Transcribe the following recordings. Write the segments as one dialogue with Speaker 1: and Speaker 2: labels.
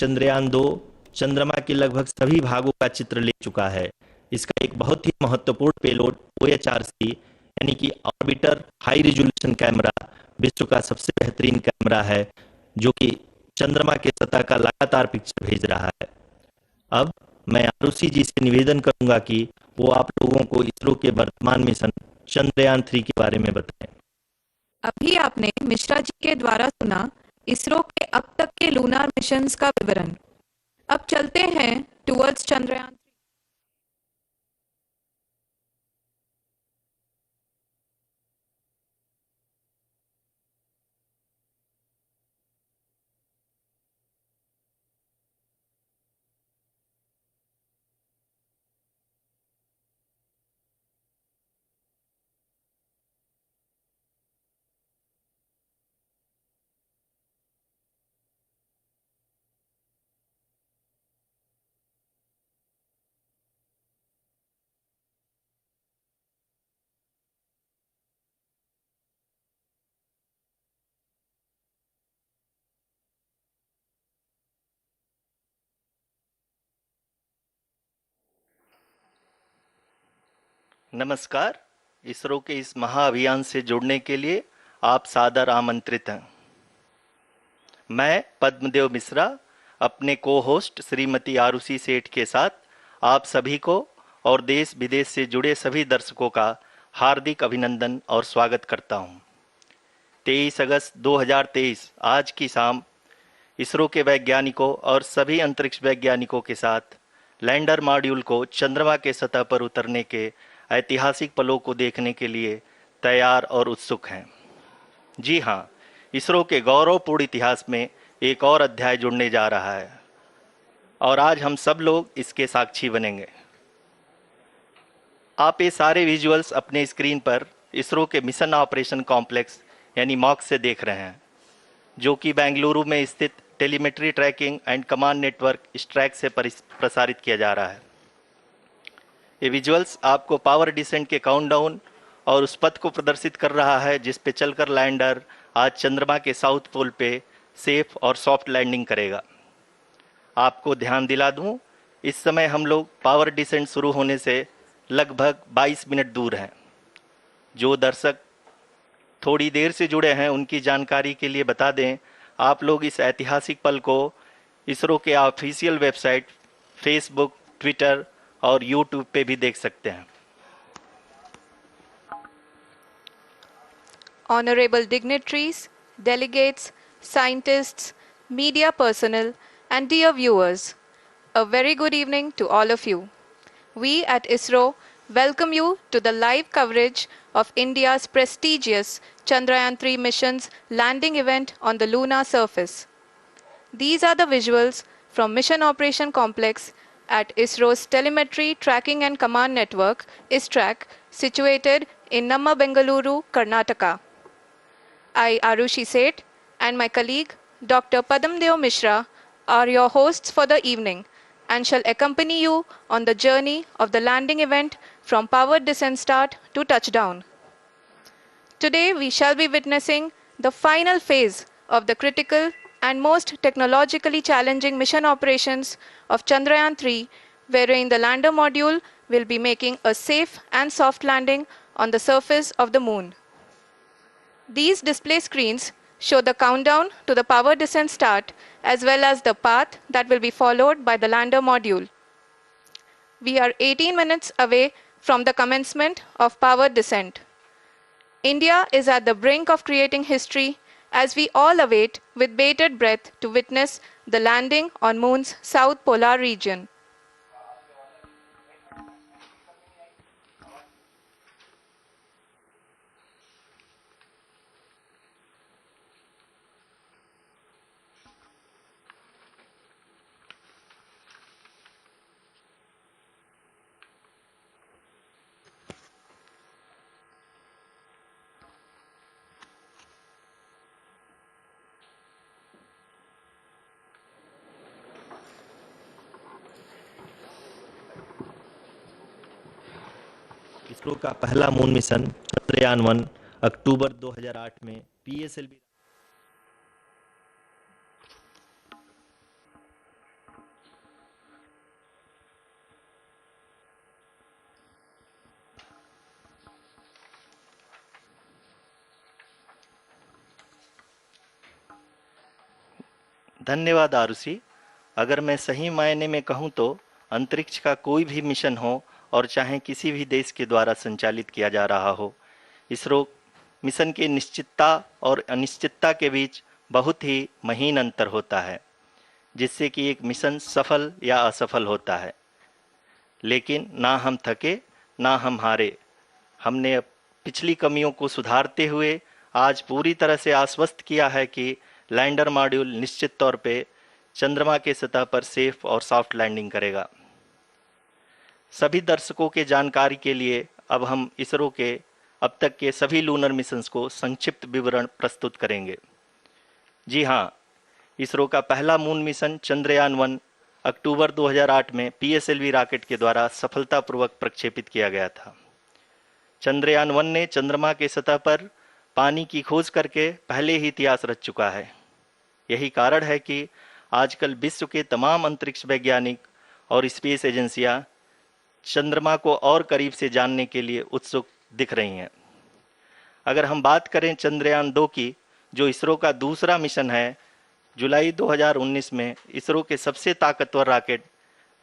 Speaker 1: चंद्रयान 2 चंद्रमा के लगभग सभी भागों का चित्र ले चुका है। इसका एक बहुत ही महत्वपूर्ण पेलोड OHRC यानी कि ऑर्बिटर हाई रिजोल्यूशन कैमरा विश्व का सबसे बेहतरीन कैमरा है, जो कि चंद्रमा के सतह का लगातार पिक्चर भेज रहा है। अब मैं आरुषि जी से निवेदन करूंगा कि वो आप लोगों को इसरो के वर्तमान मिशन चंद्रयान 3 के बारे में बताएं।
Speaker 2: अभी आपने मिश्रा जी के द्वारा सुना इसरो के अब तक के लूनार मिशंस का विवरण। अब चलते हैं टुवर्ड्स चंद्रयान।
Speaker 1: नमस्कार। इसरो के इस महाअभियान से जुड़ने के लिए आप सादर आमंत्रित हैं। मैं पद्मदेव मिश्रा अपने को होस्ट श्रीमती आरुषि सेठ के साथ आप सभी को और देश विदेश से जुड़े सभी दर्शकों का हार्दिक अभिनंदन और स्वागत करता हूं। 23 अगस्त 2023 आज की शाम इसरो के वैज्ञानिकों और सभी अंतरिक्ष वैज्ञानिकों के साथ लैंडर मॉड्यूल को चंद्रमा के सतह पर उतरने के ऐतिहासिक पलों को देखने के लिए तैयार और उत्सुक हैं। जी हाँ, इसरो के गौरवपूर्ण इतिहास में एक और अध्याय जुड़ने जा रहा है और आज हम सब लोग इसके साक्षी बनेंगे। आप ये सारे विजुअल्स अपने स्क्रीन पर इसरो के मिशन ऑपरेशन कॉम्प्लेक्स यानी मॉक से देख रहे हैं, जो कि बेंगलुरु में स्थित telemetry tracking and command network ISTRAC से प्रसारित किया जा रहा है। ये विजुअल्स आपको पावर डिसेंट के काउंटडाउन और उस पथ को प्रदर्शित कर रहा है जिस पे चलकर लैंडर आज चंद्रमा के साउथ पोल पे सेफ और सॉफ्ट लैंडिंग करेगा। आपको ध्यान दिला दूं, इस समय हम लोग पावर डिसेंट शुरू होने से लगभग 22 मिनट दूर हैं। जो दर्शक थोड़ी देर से जुड़े हैं उनकी जानकारी के लिए बता दें, आप लोग इस ऐतिहासिक पल को इसरो के ऑफिशियल वेबसाइट, फेसबुक, ट्विटर और यूट्यूब पे भी देख सकते हैं।
Speaker 2: Honorable dignitaries, delegates, scientists, media personnel, and dear viewers, a very good evening to all of you. We at ISRO welcome you to the live coverage of India's prestigious Chandrayan-3 mission's landing event on the lunar surface. These are the visuals from Mission Operation Complex at ISRO's Telemetry Tracking and Command Network, ISTRAC, situated in Namma, Bengaluru, Karnataka. I, Arushi Seth, and my colleague, Dr. Padamdev Mishra, are your hosts for the evening and shall accompany you on the journey of the landing event from powered descent start to touchdown. Today, we shall be witnessing the final phase of the critical and most technologically challenging mission operations of Chandrayan-3, wherein the lander module will be making a safe and soft landing on the surface of the moon. These display screens show the countdown to the power descent start as well as the path that will be followed by the lander module. We are 18 minutes away from the commencement of power descent. India is at the brink of creating history as we all await with bated breath to witness the landing on Moon's south polar region.
Speaker 1: ISRO का पहला moon mission Chandrayaan 1 अक्टूबर 2008 में PSLV धन्यवाद आरुषि। अगर मैं सही मायने में कहूँ तो अंतरिक्ष का कोई भी मिशन हो और चाहे किसी भी देश के द्वारा संचालित किया जा रहा हो, इसरो मिशन की निश्चितता और अनिश्चितता के बीच बहुत ही महीन अंतर होता है, जिससे कि एक मिशन सफल या असफल होता है। लेकिन ना हम थके, ना हम हारे। हमने पिछली कमियों को सुधारते हुए आज पूरी तरह से आश्वस्त किया है कि लैंडर मॉड्यूल निश्चित तौर पे चंद्रमा के सतह पर सेफ और सॉफ्ट लैंडिंग करेगा। सभी दर्शकों के जानकारी के लिए अब हम इसरो के अब तक के सभी लूनर मिशंस को संक्षिप्त विवरण प्रस्तुत करेंगे। जी हाँ, इसरो का पहला मून मिशन चंद्रयान 1 अक्टूबर 2008 में पीएसएलवी रॉकेट के द्वारा सफलतापूर्वक प्रक्षेपित किया गया था। चंद्रयान 1 ने चंद्रमा के सतह पर पानी की खोज करके पहले ही इतिहास रच चुका है। यही कारण है कि आजकल विश्व के तमाम अंतरिक्ष वैज्ञानिक और स्पेस एजेंसियां चंद्रमा को और करीब से जानने के लिए उत्सुक दिख रही हैं। अगर हम बात करें चंद्रयान 2 की, जो इसरो का दूसरा मिशन है, जुलाई 2019 में इसरो के सबसे ताकतवर रॉकेट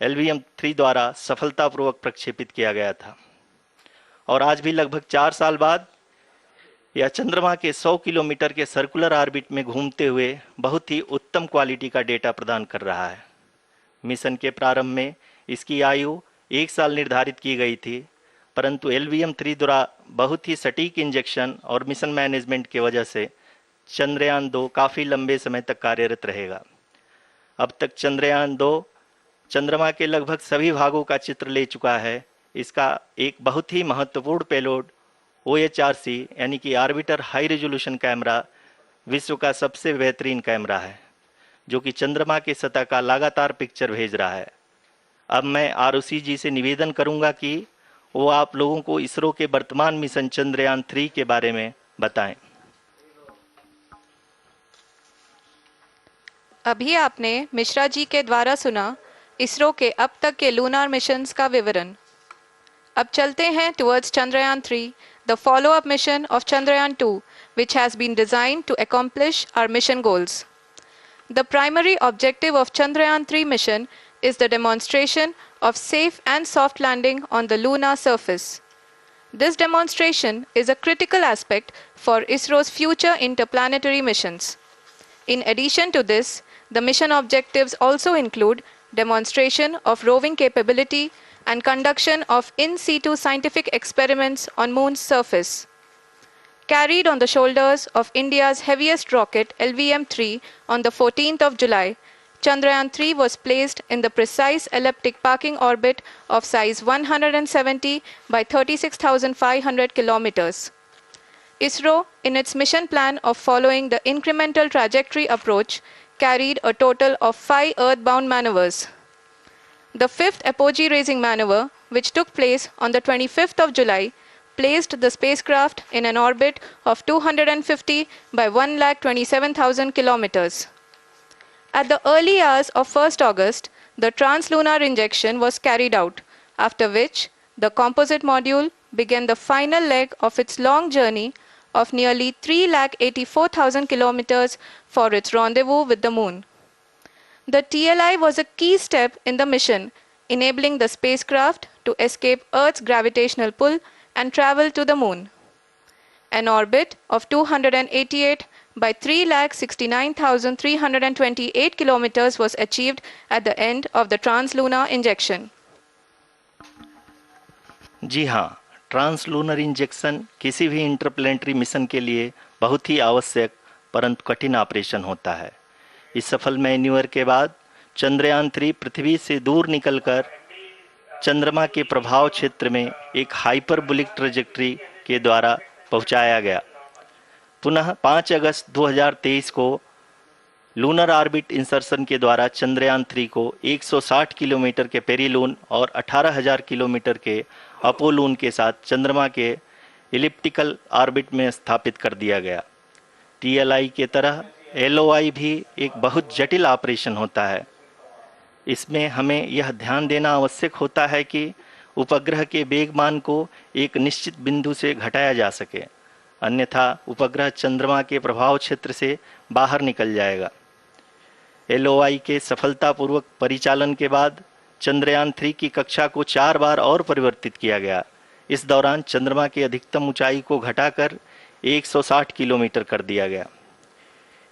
Speaker 1: LVM-3 द्वारा सफलतापूर्वक प्रक्षेपित किया गया था। और आज भी लगभग 4 साल बाद यह चंद्रमा के 100 किलोमीटर के सर्कुलर ऑर्बिट में घूमते हुए बहुत ही उत्तम क्वालिटी का डेटा प्रदान कर रहा है। मिशन के प्रारंभ में इसकी आयु 1 साल निर्धारित की गई थी, परंतु LVM-3 द्वारा बहुत ही सटीक इंजेक्शन और मिशन मैनेजमेंट की वजह से चंद्रयान 2 काफ़ी लंबे समय तक कार्यरत रहेगा। अब तक चंद्रयान 2 चंद्रमा के लगभग सभी भागों का चित्र ले चुका है। इसका एक बहुत ही महत्वपूर्ण पेलोड OHRC यानी कि ऑर्बिटर हाई रेजोल्यूशन कैमरा विश्व का सबसे बेहतरीन कैमरा है, जो कि चंद्रमा के सतह का लगातार पिक्चर भेज रहा है। अब मैं आरुषि जी से निवेदन करूंगा कि वो आप लोगों को इसरो के वर्तमान मिशन चंद्रयान 3 के बारे में बताएं।
Speaker 2: अभी आपने मिश्रा जी के द्वारा सुना इसरो के अब तक के लूनार मिशंस का विवरण। अब चलते हैं towards Chandrayaan-3, the follow-up mission of Chandrayaan-2, which has been designed to accomplish our mission goals. The primary objective of Chandrayaan-3 mission is the demonstration of safe and soft landing on the lunar surface. This demonstration is a critical aspect for ISRO's future interplanetary missions. In addition to this, the mission objectives also include demonstration of roving capability and conduction of in situ scientific experiments on Moon's surface. Carried on the shoulders of India's heaviest rocket LVM-3 on the 14th of July, Chandrayaan-3 was placed in the precise elliptic parking orbit of size 170 by 36,500 kilometers. ISRO, in its mission plan of following the incremental trajectory approach, carried a total of 5 earthbound maneuvers. The fifth apogee raising maneuver, which took place on the 25th of July, placed the spacecraft in an orbit of 250 by 127,000 kilometers. At the early hours of 1st August, the translunar injection was carried out, after which the composite module began the final leg of its long journey of nearly 384,000 kilometers for its rendezvous with the Moon. The TLI was a key step in the mission, enabling the spacecraft to escape Earth's gravitational pull and travel to the Moon. An orbit of 288 by 369,328 kilometers was achieved at the end of the translunar injection.
Speaker 1: जी हाँ, translunar injection किसी भी interplanetary mission के लिए बहुत ही आवश्यक परंतु कठिन operation होता है। इस सफल मैन्यूअर के बाद चंद्रयान 3 पृथ्वी से दूर निकलकर चंद्रमा के प्रभाव क्षेत्र में एक हाइपरबोलिक ट्रेजेक्ट्री के द्वारा पहुंचाया गया। पुनः 5 अगस्त 2023 को लूनर ऑर्बिट इंसर्शन के द्वारा चंद्रयान 3 को 160 किलोमीटर के पेरीलून और 18,000 किलोमीटर के अपोलून के साथ चंद्रमा के इलिप्टिकल ऑर्बिट में स्थापित कर दिया गया। TLI के तरह LOI भी एक बहुत जटिल ऑपरेशन होता है। इसमें हमें यह ध्यान देना आवश्यक होता है कि उपग्रह के वेगमान को एक निश्चित बिंदु से घटाया जा सके, अन्यथा उपग्रह चंद्रमा के प्रभाव क्षेत्र से बाहर निकल जाएगा। LOI के सफलतापूर्वक परिचालन के बाद चंद्रयान 3 की कक्षा को 4 बार और परिवर्तित किया गया। इस दौरान चंद्रमा की अधिकतम ऊंचाई को घटाकर 160 किलोमीटर कर दिया गया।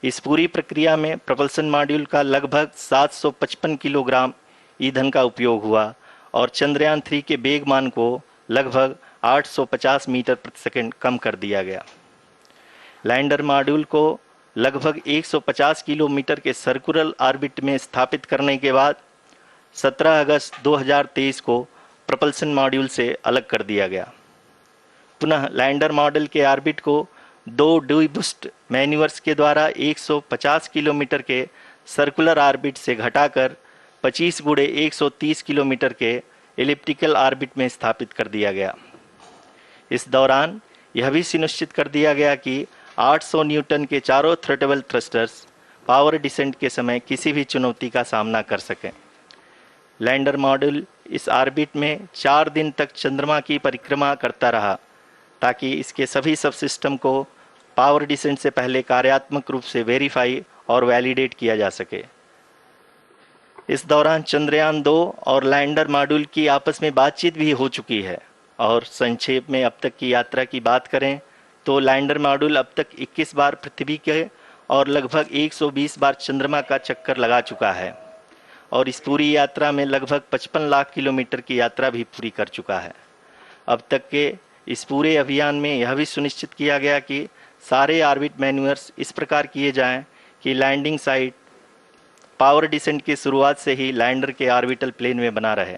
Speaker 1: इस पूरी प्रक्रिया में प्रपल्सन मॉड्यूल का लगभग 755 किलोग्राम ईंधन का उपयोग हुआ और चंद्रयान 3 के वेगमान को लगभग 850 मीटर प्रति सेकंड कम कर दिया गया। लैंडर मॉड्यूल को लगभग 150 किलोमीटर के सर्कुलर ऑर्बिट में स्थापित करने के बाद 17 अगस्त 2023 को प्रपल्सन मॉड्यूल से अलग कर दिया गया। पुनः लैंडर मॉड्यूल के ऑर्बिट को 2 डीबूस्ट मैन्यूवर्स के द्वारा 150 किलोमीटर के सर्कुलर ऑर्बिट से घटाकर 25 गुणे 130 किलोमीटर के एलिप्टिकल ऑर्बिट में स्थापित कर दिया गया। इस दौरान यह भी सुनिश्चित कर दिया गया कि 800 न्यूटन के चारों थ्रोटेबल थ्रस्टर्स पावर डिसेंट के समय किसी भी चुनौती का सामना कर सकें। लैंडर मॉड्यूल इस ऑर्बिट में 4 दिन तक चंद्रमा की परिक्रमा करता रहा ताकि इसके सभी सब सिस्टम को पावर डिसेंट से पहले कार्यात्मक रूप से वेरीफाई और वैलिडेट किया जा सके। इस दौरान चंद्रयान 2 और लैंडर मॉड्यूल की आपस में बातचीत भी हो चुकी है। और संक्षेप में अब तक की यात्रा की बात करें तो लैंडर मॉड्यूल अब तक 21 बार पृथ्वी के और लगभग 120 बार चंद्रमा का चक्कर लगा चुका है और इस पूरी यात्रा में लगभग 55 लाख किलोमीटर की यात्रा भी पूरी कर चुका है। अब तक के इस पूरे अभियान में यह भी सुनिश्चित किया गया कि सारे ऑर्बिट मैन्यूवर्स इस प्रकार किए जाएं कि लैंडिंग साइट पावर डिसेंट की शुरुआत से ही लैंडर के ऑर्बिटल प्लेन में बना रहे।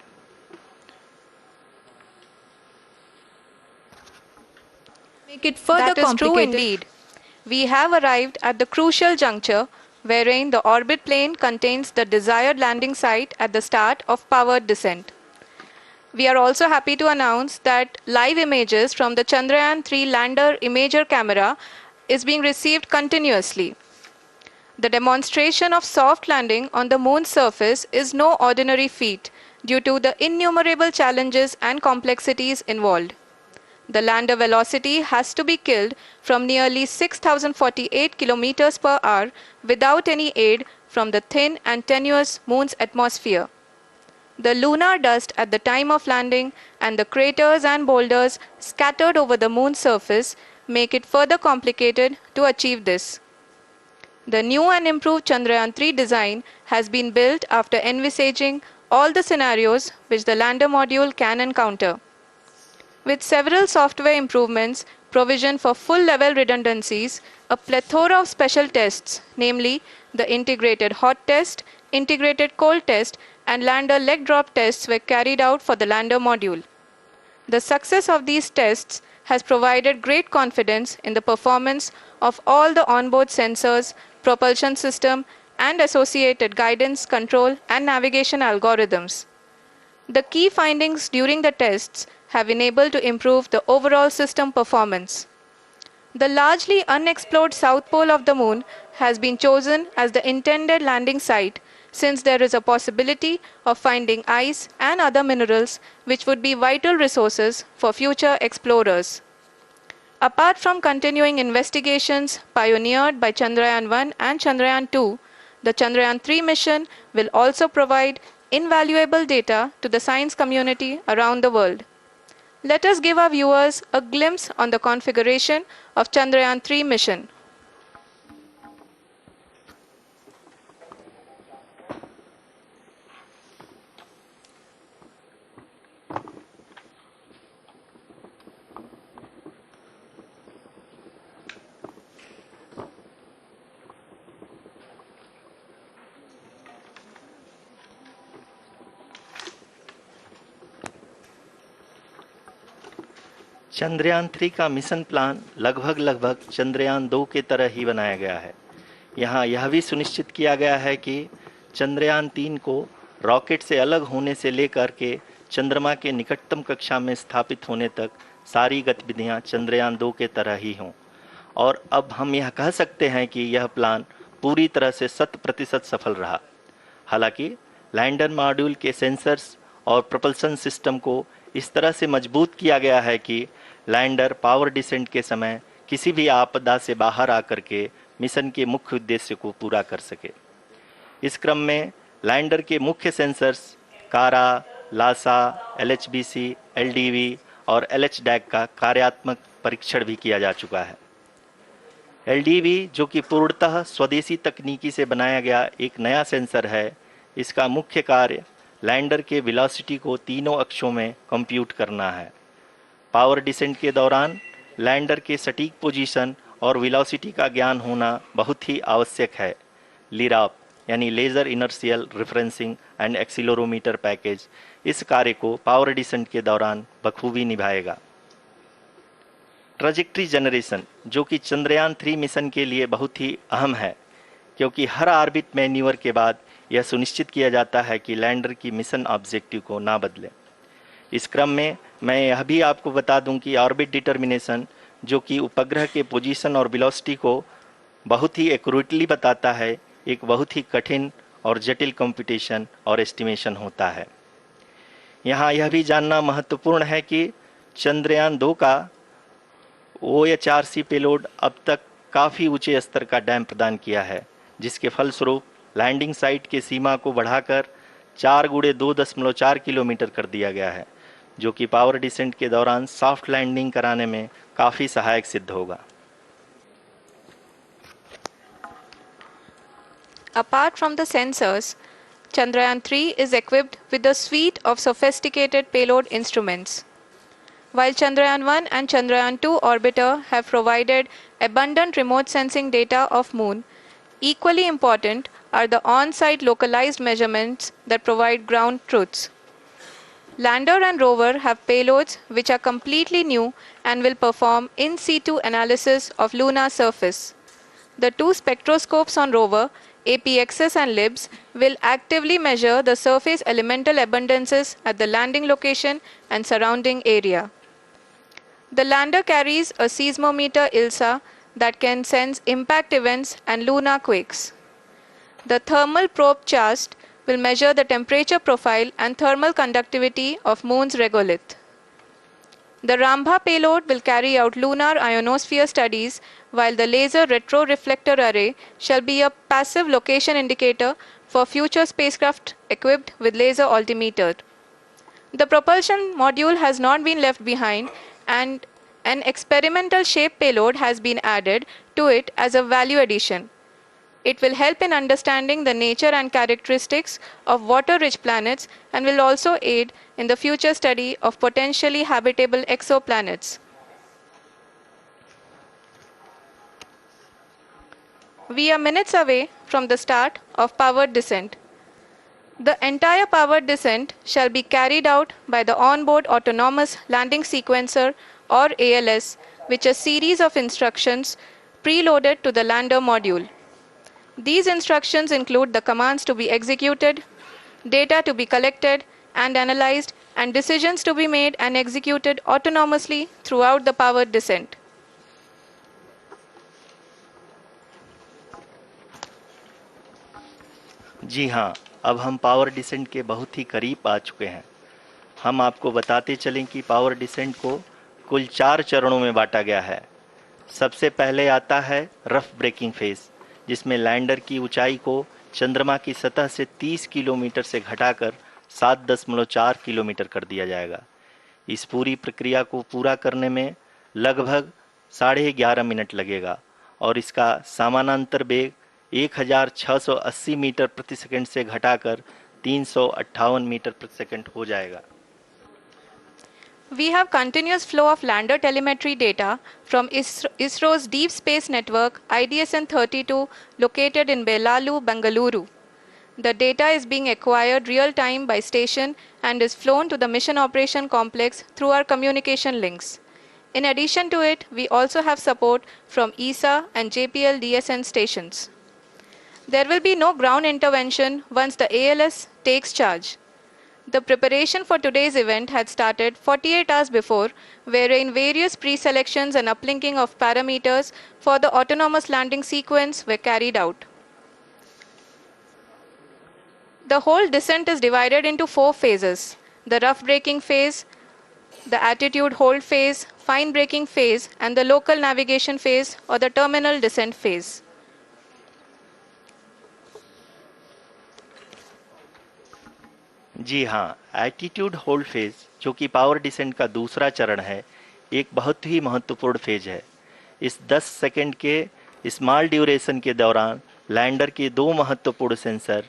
Speaker 2: Make it further
Speaker 3: That is true
Speaker 2: complicated.
Speaker 3: indeed. We have arrived at the crucial juncture wherein the orbit plane contains the desired landing site at the start of powered descent. We are also happy to announce that live images from the Chandrayan 3 lander imager camera is being received continuously. The demonstration of soft landing on the moon's surface is no ordinary feat due to the innumerable challenges and complexities involved. The lander velocity has to be killed from nearly 6,048 kilometers per hour without any aid from the thin and tenuous moon's atmosphere. The lunar dust at the time of landing and the craters and boulders scattered over the moon's surface make it further complicated to achieve this. The new and improved Chandrayan 3 design has been built after envisaging all the scenarios which the lander module can encounter. With several software improvements, provision for full-level redundancies, a plethora of special tests, namely the integrated hot test, integrated cold test, and lander leg drop tests were carried out for the lander module. The success of these tests has provided great confidence in the performance of all the onboard sensors, propulsion system, and associated guidance, control, and navigation algorithms. The key findings during the tests have enabled to improve the overall system performance. The largely unexplored south pole of the moon has been chosen as the intended landing site since there is a possibility of finding ice and other minerals which would be vital resources for future explorers. Apart from continuing investigations pioneered by Chandrayaan 1 and Chandrayaan 2, the Chandrayaan 3 mission will also provide invaluable data to the science community around the world. Let us give our viewers a glimpse on the configuration of Chandrayaan 3 mission.
Speaker 1: Chandrayaan 3 का mission plan लगभग चंद्रयान 2 के तरह ही बनाया गया है। यहाँ यह भी सुनिश्चित किया गया है कि चंद्रयान 3 को रॉकेट से अलग होने से लेकर के चंद्रमा के निकटतम कक्षा में स्थापित होने तक सारी गतिविधियाँ चंद्रयान 2 के तरह ही हों। और अब हम यह कह सकते हैं कि यह प्लान पूरी तरह से 100% सफल रहा। हालांकि लैंडर मॉड्यूल के सेंसर्स और प्रोपल्सन सिस्टम को इस तरह से मजबूत किया गया है कि लैंडर पावर डिसेंट के समय किसी भी आपदा से बाहर आकर के मिशन के मुख्य उद्देश्य को पूरा कर सके। इस क्रम में लैंडर के मुख्य सेंसर्स कारा, लासा, एलएचबीसी, एलडीवी और एलएचडैक का कार्यात्मक परीक्षण भी किया जा चुका है। एलडीवी, जो कि पूर्णतः स्वदेशी तकनीकी से बनाया गया एक नया सेंसर है, इसका मुख्य कार्य लैंडर के वेलोसिटी को तीनों अक्षों में कंप्यूट करना है। पावर डिसेंट के दौरान लैंडर के सटीक पोजीशन और वेलोसिटी का ज्ञान होना बहुत ही आवश्यक है। लिराप यानी laser inertial referencing and accelerometer package इस कार्य को पावर डिसेंट के दौरान बखूबी निभाएगा। ट्रैजेक्टरी जनरेशन, जो कि चंद्रयान 3 मिशन के लिए बहुत ही अहम है, क्योंकि हर ऑर्बिट मैन्यूवर के बाद यह सुनिश्चित किया जाता है कि लैंडर की मिशन ऑब्जेक्टिव को ना बदले। इस क्रम में मैं यह भी आपको बता दूं कि ऑर्बिट डिटर्मिनेशन, जो कि उपग्रह के पोजीशन और वेलोसिटी को बहुत ही एक्यूरेटली बताता है, एक बहुत ही कठिन और जटिल कंप्यूटेशन और एस्टिमेशन होता है। यहाँ यह भी जानना महत्वपूर्ण है कि चंद्रयान 2 का OHRC पेलोड अब तक काफ़ी ऊंचे स्तर का डैम प्रदान किया है, जिसके फलस्वरूप लैंडिंग साइट के सीमा को बढ़ाकर 4 × 2.4 किलोमीटर कर दिया गया है, जो कि पावर डिसेंट के दौरान सॉफ्ट लैंडिंग कराने में काफ़ी सहायक सिद्ध होगा।
Speaker 2: Apart from the sensors, Chandrayan 3 is equipped with a suite of sophisticated payload instruments. While Chandrayan 1 and Chandrayan 2 orbiter have provided abundant remote sensing data of Moon, equally important are the on-site localized measurements that provide ground truths. Lander and rover have payloads which are completely new and will perform in situ analysis of lunar surface. The two spectroscopes on rover, APXS and LIBS, will actively measure the surface elemental abundances at the landing location and surrounding area. The lander carries a seismometer ILSA that can sense impact events and lunar quakes. The thermal probe CHAST will measure the temperature profile and thermal conductivity of Moon's regolith. The Rambha payload will carry out lunar ionosphere studies, while the laser retroreflector array shall be a passive location indicator for future spacecraft equipped with laser altimeter. The propulsion module has not been left behind, and an experimental shape payload has been added to it as a value addition. It will help in understanding the nature and characteristics of water-rich planets and will also aid in the future study of potentially habitable exoplanets. We are minutes away from the start of powered descent. The entire powered descent shall be carried out by the onboard autonomous landing sequencer or ALS, which is a series of instructions preloaded to the lander module. These instructions include the commands to be executed, data to be collected and analyzed, and decisions to be made and executed autonomously throughout the powered descent.
Speaker 1: जी हाँ, अब हम power descent के बहुत ही करीब आ चुके हैं। हम आपको बताते चलें कि पावर डिसेंट को कुल 4 चरणों में बांटा गया है। सबसे पहले आता है रफ ब्रेकिंग फेज, जिसमें लैंडर की ऊंचाई को चंद्रमा की सतह से 30 किलोमीटर से घटाकर 7.4 किलोमीटर कर दिया जाएगा। इस पूरी प्रक्रिया को पूरा करने में लगभग 11.5 मिनट लगेगा और इसका समानांतर वेग 1680 मीटर प्रति सेकंड से घटाकर 358 मीटर प्रति सेकंड हो जाएगा।
Speaker 2: We have continuous flow of lander telemetry data from ISRO's Deep Space Network IDSN-32 located in Belalu, Bengaluru. The data is being acquired real-time by station and is flown to the Mission Operation Complex through our communication links. In addition to it, we also have support from ESA and JPL DSN stations. There will be no ground intervention once the ALS takes charge. The preparation for today's event had started 48 hours before, wherein various pre-selections and uplinking of parameters for the autonomous landing sequence were carried out. The whole descent is divided into 4 phases: the rough braking phase, the attitude hold phase, fine braking phase, and the local navigation phase or the terminal descent phase.
Speaker 1: जी हाँ, attitude hold phase, जो कि power descent का दूसरा चरण है, एक बहुत ही महत्वपूर्ण फेज है। इस 10 सेकंड के स्मॉल ड्यूरेशन के दौरान लैंडर के दो महत्वपूर्ण सेंसर,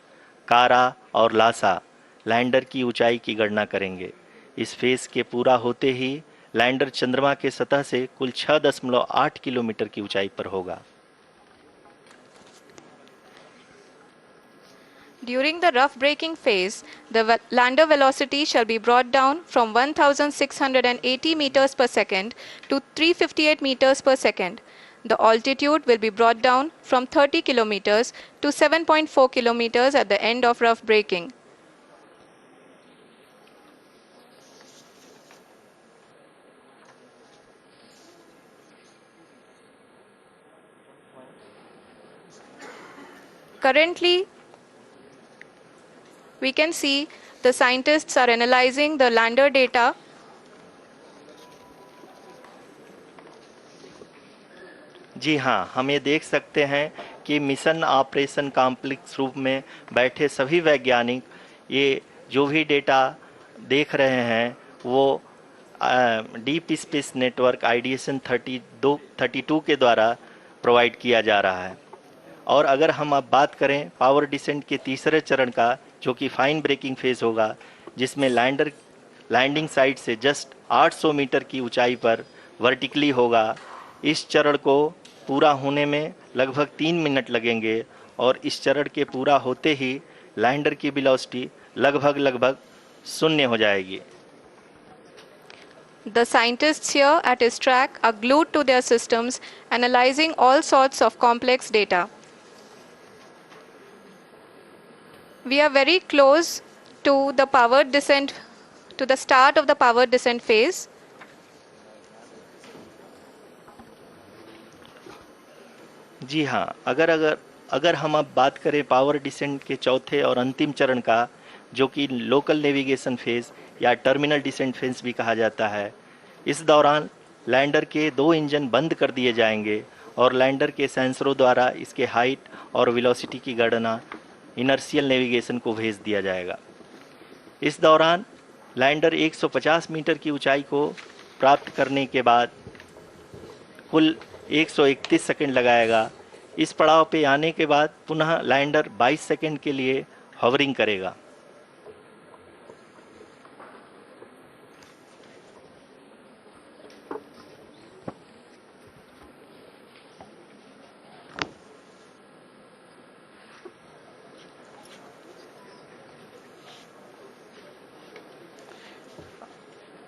Speaker 1: कारा और लासा, लैंडर की ऊंचाई की गणना करेंगे। इस फेज के पूरा होते ही लैंडर चंद्रमा के सतह से कुल 6.8 किलोमीटर की ऊंचाई पर होगा।
Speaker 2: During the rough braking phase, the lander velocity shall be brought down from 1680 meters per second to 358 meters per second. The altitude will be brought down from 30 kilometers to 7.4 kilometers at the end of rough braking. Currently, we can see the scientists are analyzing the lander data.
Speaker 1: जी हाँ, हम ये देख सकते हैं कि mission operation complex रूप में बैठे सभी वैज्ञानिक ये जो भी डेटा देख रहे हैं वो डीप स्पेस नेटवर्क आईडीएसन 32 के द्वारा प्रोवाइड किया जा रहा है। और अगर हम अब बात करें पावर डिसेंट के तीसरे चरण का, जो कि फाइन ब्रेकिंग फेज होगा, जिसमें लैंडर लैंडिंग साइट से जस्ट 800 मीटर की ऊंचाई पर वर्टिकली होगा। इस चरण को पूरा होने में लगभग 3 मिनट लगेंगे और इस चरण के पूरा होते ही लैंडर की वेलोसिटी लगभग शून्य हो जाएगी।
Speaker 2: The scientists here at ISTRAC are glued to their systems, analyzing all sorts of complex data. We are very close to the power descent, to the start of the power descent phase.
Speaker 1: जी हाँ, अगर हम अब बात करें power descent के चौथे और अंतिम चरण का, जो कि लोकल नेविगेशन फेज या टर्मिनल डिसेंट फेज भी कहा जाता है, इस दौरान लैंडर के दो इंजन बंद कर दिए जाएंगे और लैंडर के सेंसरों द्वारा इसके हाइट और वेलोसिटी की गणना इनर्शियल नेविगेशन को भेज दिया जाएगा। इस दौरान लैंडर 150 मीटर की ऊंचाई को प्राप्त करने के बाद कुल 131 सेकंड लगाएगा। इस पड़ाव पे आने के बाद पुनः लैंडर 22 सेकंड के लिए हॉवरिंग करेगा।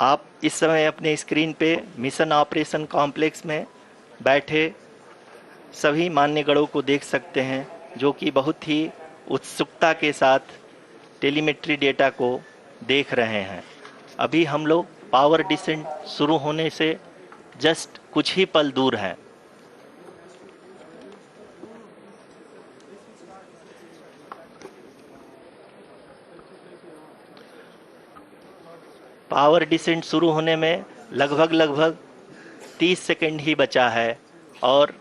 Speaker 1: आप इस समय अपने स्क्रीन पे मिशन ऑपरेशन कॉम्प्लेक्स में बैठे सभी मान्यगणों को देख सकते हैं, जो कि बहुत ही उत्सुकता के साथ टेलीमेट्री डेटा को देख रहे हैं। अभी हम लोग पावर डिसेंट शुरू होने से जस्ट कुछ ही पल दूर हैं। पावर डिसेंट शुरू होने में लगभग 30 सेकंड ही बचा है और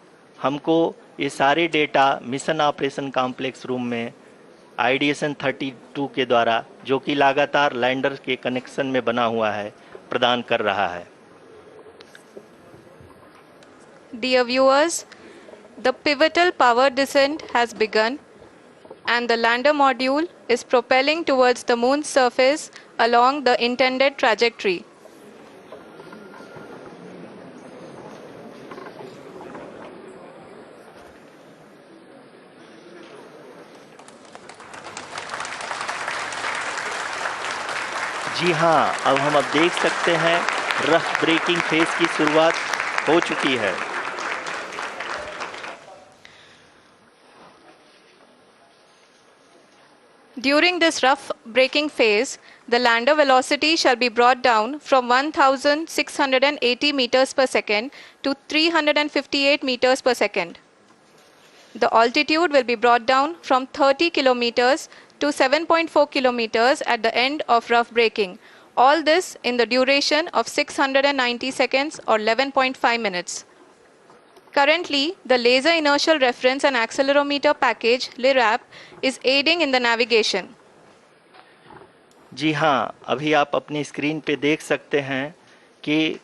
Speaker 1: हमको ये सारे data mission operation complex room में आईडीएसन 32 के द्वारा, जो कि लगातार लैंडर के कनेक्शन में बना हुआ है, प्रदान कर रहा है।
Speaker 2: Dear viewers, the pivotal power descent has begun and the lander module is propelling towards the moon's surface along the intended trajectory.
Speaker 1: जी हाँ, अब देख सकते हैं रफ ब्रेकिंग फेज की शुरुआत हो चुकी है।
Speaker 2: During this rough braking phase, the lander velocity shall be brought down from 1680 meters per second to 358 meters per second. The altitude will be brought down from 30 kilometers to 7.4 kilometers at the end of rough braking. All this in the duration of 690 seconds or 11.5 minutes. Currently, the Laser Inertial Reference and Accelerometer package (LIRAP) is aiding in the navigation.
Speaker 1: जी हाँ, अभी आप अपनी screen पे देख सकते हैं कि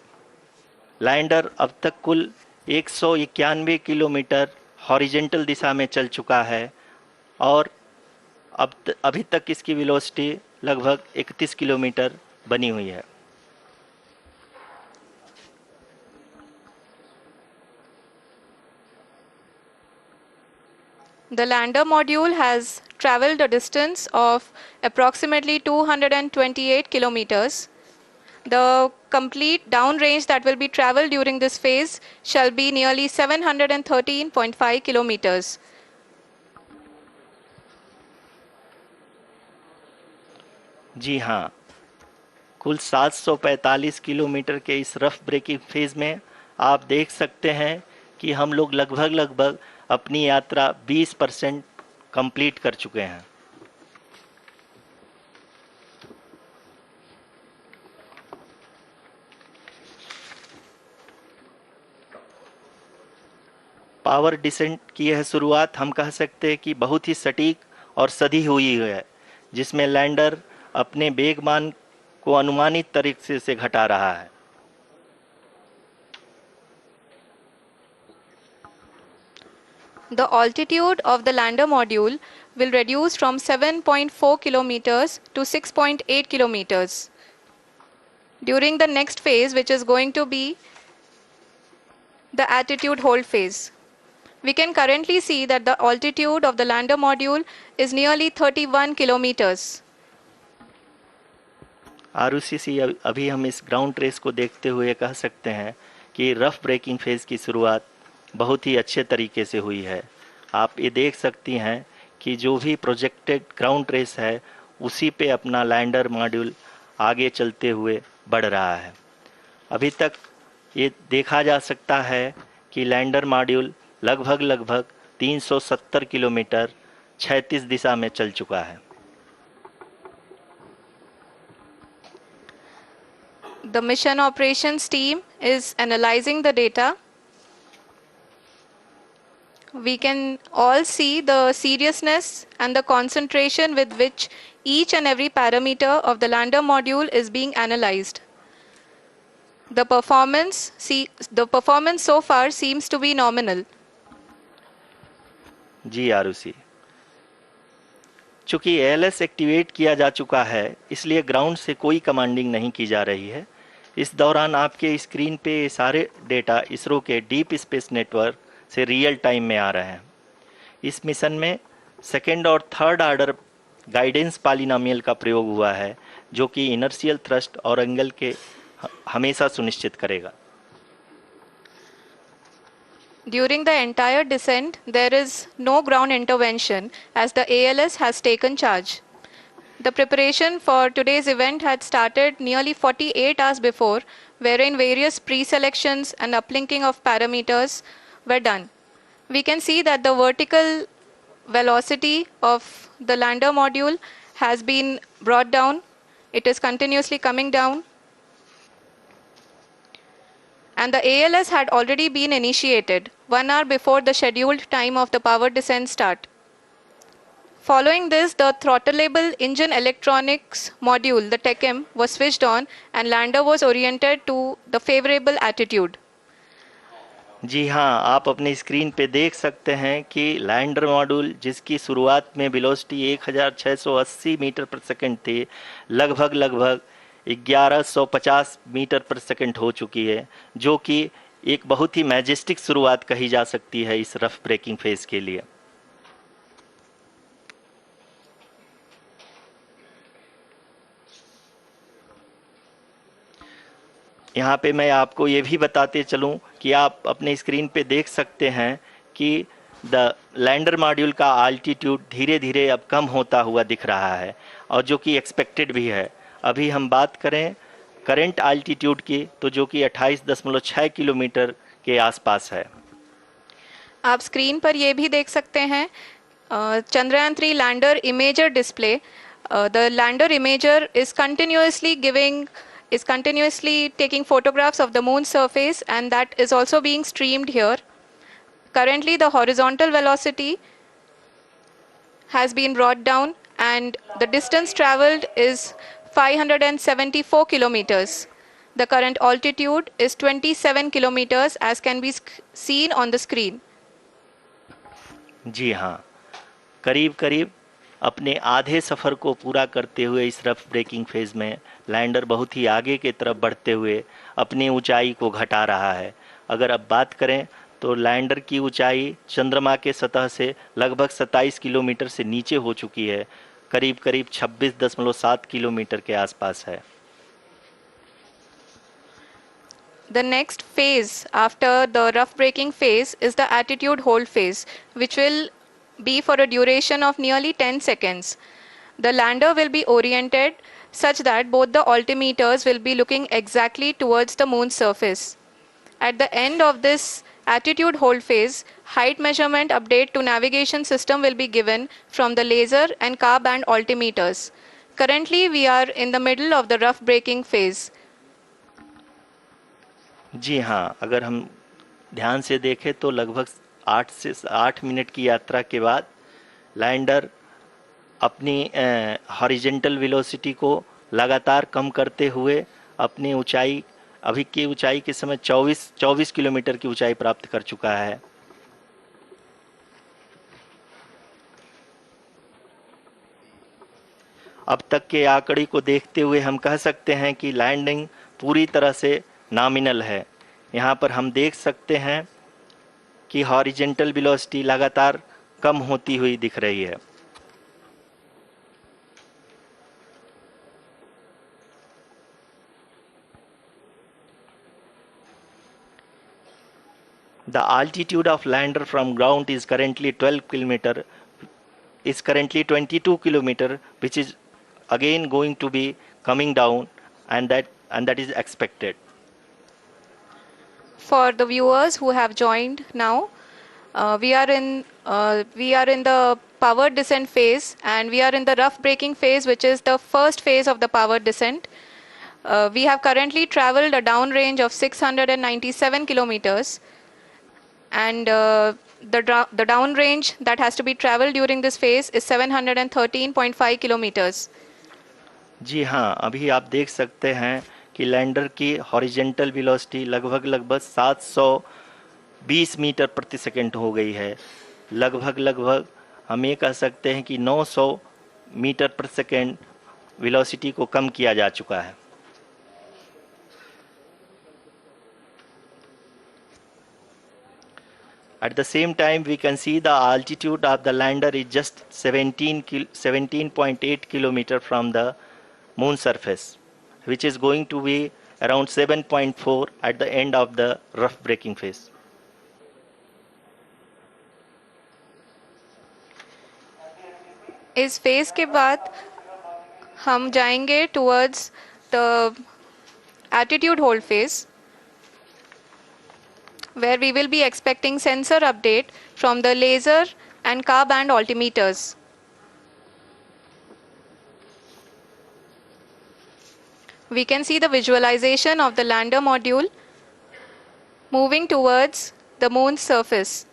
Speaker 1: lander अब तक कुल 191 किलोमीटर हॉरिजेंटल दिशा में चल चुका है और अभी तक इसकी वेलोसिटी लगभग 31 किलोमीटर बनी हुई है।
Speaker 2: The lander module has traveled a distance of approximately 228 kilometers. The complete downrange that will be traveled during this phase shall be nearly 713.5 kilometers.
Speaker 1: जी हाँ, कुल 745 किलोमीटर के इस रफ ब्रेकिंग फेज में आप देख सकते हैं कि हम लोग लगभग अपनी यात्रा 20% कंप्लीट कर चुके हैं। पावर डिसेंट की यह शुरुआत हम कह सकते हैं कि बहुत ही सटीक और सधी हुई है, जिसमें लैंडर अपने वेगमान को अनुमानित तरीके से घटा रहा है।
Speaker 2: The altitude of the lander module will reduce from 7.4 kilometers to 6.8 kilometers. During the next phase, which is going to be the attitude hold phase. We can currently see that the altitude of the lander module is nearly 31 kilometers.
Speaker 1: Arushi, अभी हम इस ground race को देखते हुए कह सकते हैं कि रफ ब्रेकिंग फेज की शुरुआत बहुत ही अच्छे तरीके से हुई है। आप ये देख सकती हैं कि जो भी प्रोजेक्टेड ग्राउंड रेस है उसी पे अपना लैंडर मॉड्यूल आगे चलते हुए बढ़ रहा है। अभी तक ये देखा जा सकता है कि लैंडर मॉड्यूल लगभग 370 किलोमीटर 36 दिशा में चल चुका है।
Speaker 2: The mission operations team is analyzing the data. We can all see the seriousness and the concentration with which each and every parameter of the lander module is being analyzed. The performance so far seems to be nominal.
Speaker 1: जी आरुषि, चूंकि ALS activate किया जा चुका है इसलिए ground से कोई commanding नहीं की जा रही है। इस दौरान आपके स्क्रीन पे ये सारे डेटा इसरो के डीप स्पेस नेटवर्क से रियल टाइम में आ रहे हैं। इस मिशन में सेकेंड और थर्ड ऑर्डर गाइडेंस पॉलिनोमियल का प्रयोग हुआ है, जो कि इनर्शियल थ्रस्ट और एंगल के हमेशा सुनिश्चित करेगा।
Speaker 2: During the entire descent, there is no ground intervention as the ALS has taken charge. The preparation for today's event had started nearly 48 hours before, wherein various pre-selections and uplinking of parameters were done. We can see that the vertical velocity of the lander module has been brought down. It is continuously coming down. And the ALS had already been initiated 1 hour before the scheduled time of the power descent start. Following this, the throttleable engine electronics module, the TECM, was switched on and lander was oriented to the favorable attitude.
Speaker 1: जी हाँ, आप अपने screen पे देख सकते हैं कि lander module जिसकी शुरुआत में वेलोसिटी 1680 मीटर पर सेकंड थी, लगभग 1150 मीटर पर सेकंड हो चुकी है, जो कि एक बहुत ही मैजेस्टिक शुरुआत कही जा सकती है इस रफ ब्रेकिंग फेज के लिए। यहाँ पे मैं आपको ये भी बताते चलूँ कि आप अपने स्क्रीन पे देख सकते हैं कि द लैंडर मॉड्यूल का आल्टीट्यूड धीरे धीरे अब कम होता हुआ दिख रहा है, और जो कि एक्सपेक्टेड भी है। अभी हम बात करें करंट आल्टीट्यूड की, तो जो कि 28.6 किलोमीटर के आसपास है।
Speaker 2: आप स्क्रीन पर ये भी देख सकते हैं Chandrayaan 3 lander imager display. The lander imager is continuously taking photographs of the moon's surface, and that is also being streamed here. Currently the horizontal velocity has been brought down and the distance traveled is
Speaker 3: 574 kilometers. The current altitude is 27 kilometers as can be seen on the screen.
Speaker 1: जी हाँ, करीब करीब अपने आधे सफ़र को पूरा करते हुए इस रफ ब्रेकिंग फेज में लैंडर बहुत ही आगे की तरफ बढ़ते हुए अपनी ऊंचाई को घटा रहा है। अगर अब बात करें तो लैंडर की ऊंचाई चंद्रमा के सतह से लगभग 27 किलोमीटर से नीचे हो चुकी है, करीब करीब 26.7 किलोमीटर के आसपास है।
Speaker 3: The next phase after the rough braking phase is the attitude hold phase, which will be for a duration of nearly 10 seconds. The lander will be oriented such that both the altimeters will be looking exactly towards the moon's surface. At the end of this attitude hold phase, height measurement update to navigation system will be given from the laser and car band altimeters. Currently, we are in the middle of the rough braking phase.
Speaker 1: जी हाँ, अगर हम ध्यान से देखें तो लगभग 8 minute की यात्रा के बाद लैंडर अपनी हॉरिजेंटल वेलोसिटी को लगातार कम करते हुए अपनी ऊंचाई अभी की ऊंचाई के समय 24 किलोमीटर की ऊंचाई प्राप्त कर चुका है। अब तक के आंकड़े को देखते हुए हम कह सकते हैं कि लैंडिंग पूरी तरह से नॉमिनल है। यहाँ पर हम देख सकते हैं कि हॉरिजेंटल वेलोसिटी लगातार कम होती हुई दिख रही है। The altitude of lander from ground is currently 22 kilometer, which is again going to be coming down, and that is expected.
Speaker 3: For the viewers who have joined now, we are in the power descent phase, and we are in the rough braking phase, which is the first phase of the power descent. We have currently traveled a downrange of 697 kilometers, and the downrange that has to be traveled during this phase is 713.5 kilometers.
Speaker 1: जी हाँ, अभी आप देख सकते हैं कि lander की horizontal velocity लगभग 720 metre प्रति सेकंड हो गई है। लगभग हम ये कह सकते हैं कि 900 मीटर प्रति सेकंड वेलोसिटी को कम किया जा चुका है। At the same time, we can see the altitude of the lander is just 17.8 kilometer from the moon surface, which is going to be around 7.4 at the end of the rough braking phase.
Speaker 3: इस phase के बाद हम जाएंगे towards the attitude hold phase, where we will be expecting sensor update from the laser and car band altimeters. We can see the visualization of the lander module moving towards the moon's surface.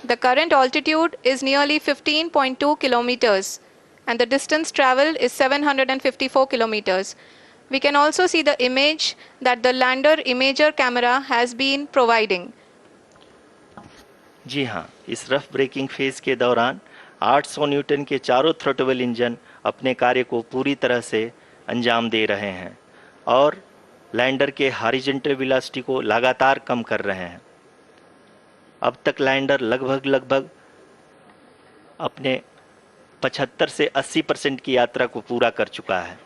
Speaker 3: The current altitude is nearly 15.2 kilometers, and the distance traveled is 754 kilometers. We can also see the image that the lander imager camera has been providing.
Speaker 1: जी हाँ, इस rough breaking phase के दौरान 800 Newton के चारों throttle engine अपने कार्य को पूरी तरह से अंजाम दे रहे हैं और लैंडर के हॉरिजॉन्टल वेलोसिटी को लगातार कम कर रहे हैं। अब तक लैंडर लगभग अपने 75 से 80% की यात्रा को पूरा कर चुका है।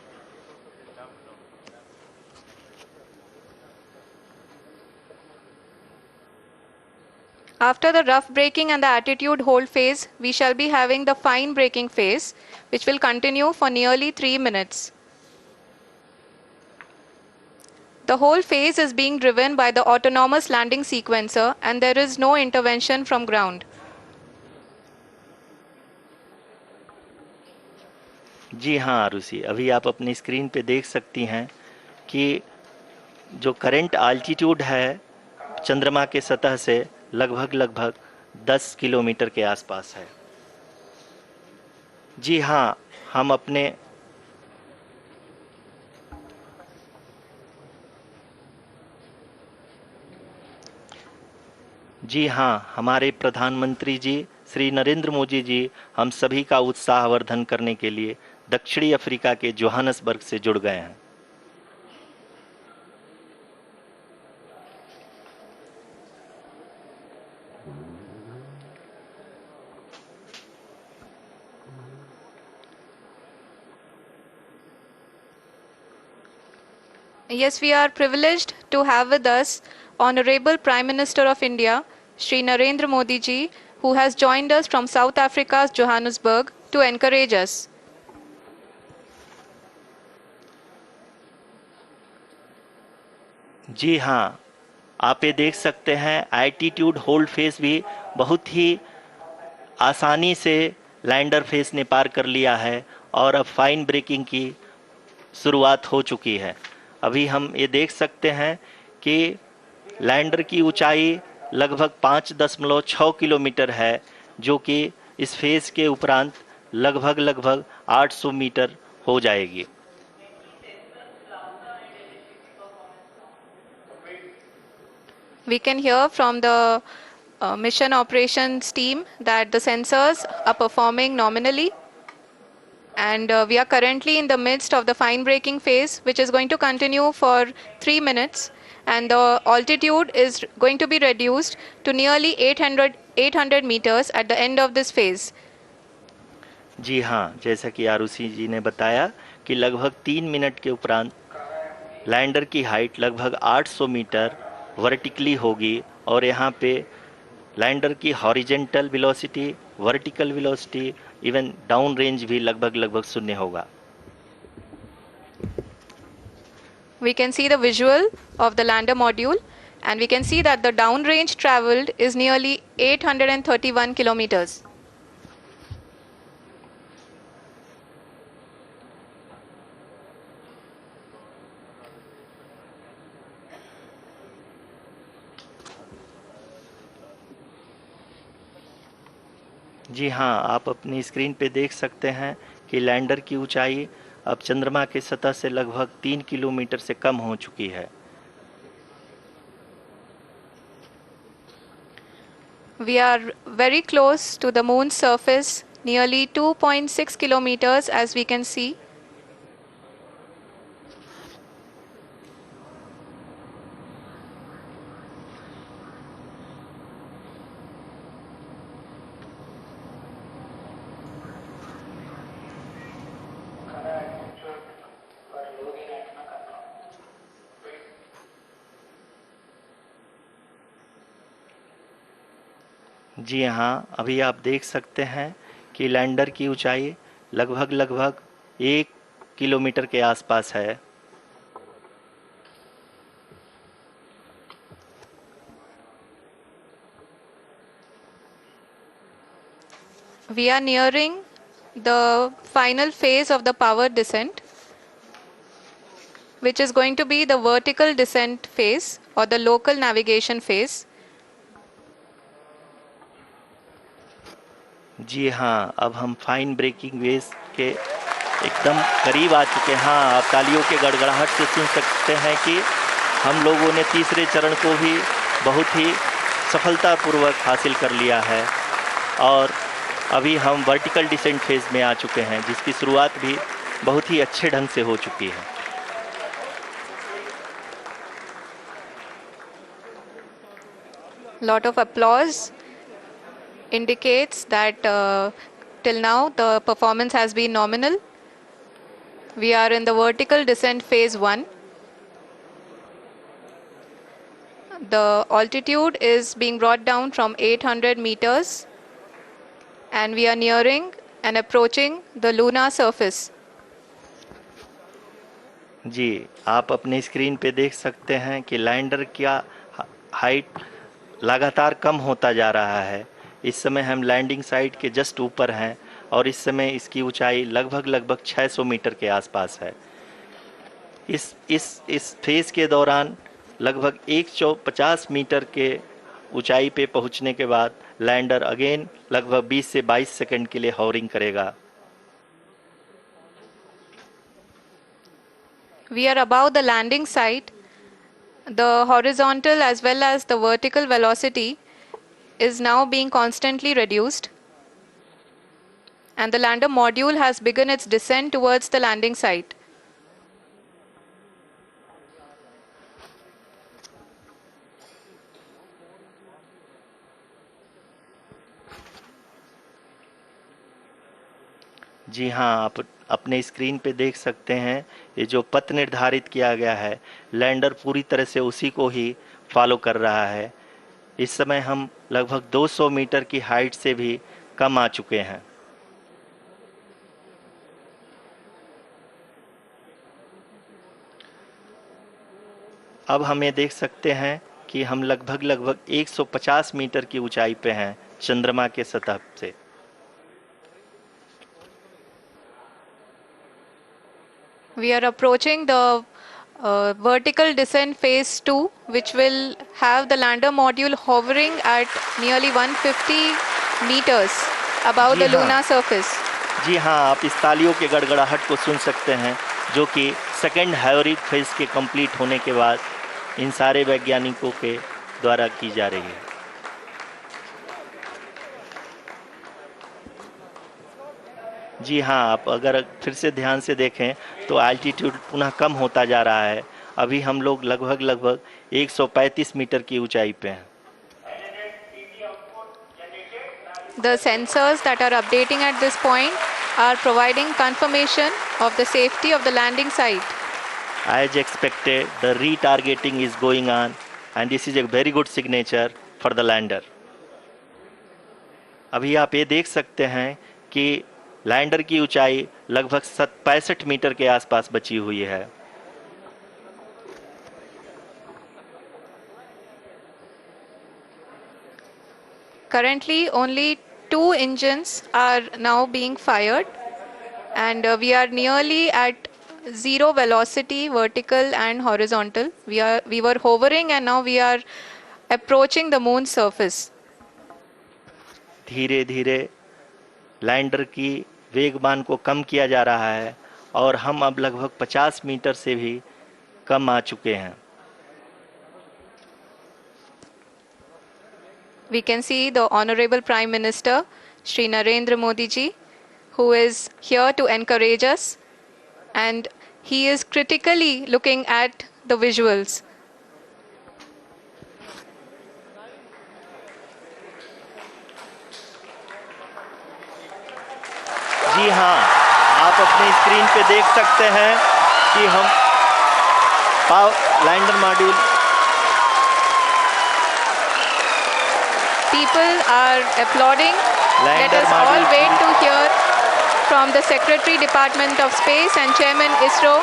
Speaker 3: After the rough braking and the attitude hold phase, we shall be having the fine braking phase, which will continue for nearly 3 minutes. The whole phase is being driven by the autonomous landing sequencer, and there is no intervention from ground.
Speaker 1: जी हाँ आरुषि, अभी आप अपनी screen पे देख सकती हैं कि जो करंट आल्टीट्यूड है चंद्रमा के सतह से लगभग 10 किलोमीटर के आसपास है। जी हाँ, हम अपने जी हाँ, हमारे प्रधानमंत्री जी श्री नरेंद्र मोदी जी हम सभी का उत्साहवर्धन करने के लिए दक्षिणी अफ्रीका के जोहानसबर्ग से जुड़ गए हैं।
Speaker 2: Yes, we are privileged to have with us Honorable Prime Minister of India, Shri Narendra Modi ji, who has joined us from South Africa's Johannesburg to encourage us.
Speaker 1: जी हाँ, आप ये देख सकते हैं एल्टीट्यूड होल्ड फेस भी बहुत ही आसानी से लैंडर फेस ने पार कर लिया है और अब फाइन ब्रेकिंग की शुरुआत हो चुकी है। अभी हम ये देख सकते हैं कि लैंडर की ऊंचाई लगभग 5.6 किलोमीटर है, जो कि इस फेज के उपरांत लगभग 800 मीटर हो जाएगी।
Speaker 2: We can hear from the mission operations team that the sensors are performing nominally, and we are currently in the midst of the fine braking phase, which is going to continue for 3 minutes, and the altitude is going to be reduced to nearly 800 meters at the end of this phase.
Speaker 1: जी हाँ, जैसा कि आरुषि जी ने बताया कि लगभग 3 minute के उपरांत lander की हाइट लगभग 800 मीटर वर्टिकली होगी और यहाँ पे लैंडर की horizontal velocity, vertical velocity, even down range भी लगभग शून्य होगा।
Speaker 2: We can see the visual of the lander module, and we can see that the downrange traveled is nearly 831 kilometers.
Speaker 1: जी हाँ, आप अपनी स्क्रीन पे देख सकते हैं कि लैंडर की ऊंचाई अब चंद्रमा की सतह से लगभग 3 किलोमीटर से कम हो चुकी है।
Speaker 2: We are very close to the moon's surface, nearly 2.6 kilometers as we can see.
Speaker 1: जी हाँ, अभी आप देख सकते हैं कि लैंडर की ऊंचाई लगभग 1 किलोमीटर के आसपास है।
Speaker 2: We are nearing the final phase of the power descent, which is going to be the vertical descent phase or the local navigation phase.
Speaker 1: जी हाँ, अब हम फाइन ब्रेकिंग वेव के एकदम करीब आ चुके हैं। हाँ, आप तालियों के गड़गड़ाहट से सुन सकते हैं कि हम लोगों ने तीसरे चरण को भी बहुत ही सफलतापूर्वक हासिल कर लिया है और अभी हम वर्टिकल डिसेंट फेज में आ चुके हैं, जिसकी शुरुआत भी बहुत ही अच्छे ढंग से हो चुकी है।
Speaker 2: Lot of applause indicates that till now the performance has been nominal. We are in the vertical descent phase 1. The altitude is being brought down from 800 meters, and we are nearing and approaching the lunar surface.
Speaker 1: जी, आप अपने screen पे देख सकते हैं कि lander का height लगातार कम होता जा रहा है। इस समय हम लैंडिंग साइट के जस्ट ऊपर हैं और इस समय इसकी ऊंचाई लगभग 600 मीटर के आसपास है। इस फेज के दौरान लगभग 150 मीटर के ऊंचाई पे पहुंचने के बाद लैंडर अगेन लगभग 20 से 22 सेकंड के लिए हॉवरिंग करेगा।
Speaker 2: We are above the landing site. The horizontal as well as the vertical velocity is now being constantly reduced, and the lander module has begun its descent towards the landing site.
Speaker 1: जी हाँ, आप अपने screen पे देख सकते हैं ये जो पथ निर्धारित किया गया है, लैंडर पूरी तरह से उसी को ही फॉलो कर रहा है। इस समय हम लगभग 200 मीटर की हाइट से भी कम आ चुके हैं। अब हम ये देख सकते हैं कि हम लगभग 150 मीटर की ऊंचाई पे हैं चंद्रमा के सतह से।
Speaker 2: We are approaching the vertical descent phase 2, which will have the lander module hovering at nearly 150 meters above
Speaker 1: ji
Speaker 2: the
Speaker 1: हाँ।
Speaker 2: lunar surface.
Speaker 1: जी हाँ, आप इस तालियों के गड़गड़ाहट को सुन सकते हैं जो कि सेकेंड हैवरिक फेज के कंप्लीट होने के बाद इन सारे वैज्ञानिकों के द्वारा की जा रही है। जी हाँ, आप अगर फिर से ध्यान से देखें तो एल्टीट्यूड पुनः कम होता जा रहा है। अभी हम लोग लगभग 135 मीटर की ऊंचाई पे हैं।
Speaker 2: The sensors that are updating at this point are providing confirmation of the safety of the landing site.
Speaker 1: As expected, the retargeting is going on and this is a very good signature for the lander. अभी आप ये देख सकते हैं कि lander की ऊंचाई लगभग 65 मीटर के आसपास बची हुई है।
Speaker 2: Currently, only 2 engines are now being fired, and we are nearly at zero velocity, vertical and horizontal. We were hovering, and now we are approaching the moon's surface.
Speaker 1: धीरे धीरे लैंडर की वेगमान को कम किया जा रहा है और हम अब लगभग 50 मीटर से भी कम आ चुके हैं।
Speaker 2: We can see the Honorable Prime Minister, Shri Narendra Modi ji, who is here to encourage us, and he is critically looking at the visuals.
Speaker 1: जी हाँ, आप अपनी स्क्रीन पे देख सकते हैं कि हम lander module
Speaker 2: People are applauding. Let
Speaker 1: Lander
Speaker 2: us all
Speaker 1: module
Speaker 2: wait to hear from the Secretary Department of Space and Chairman ISRO,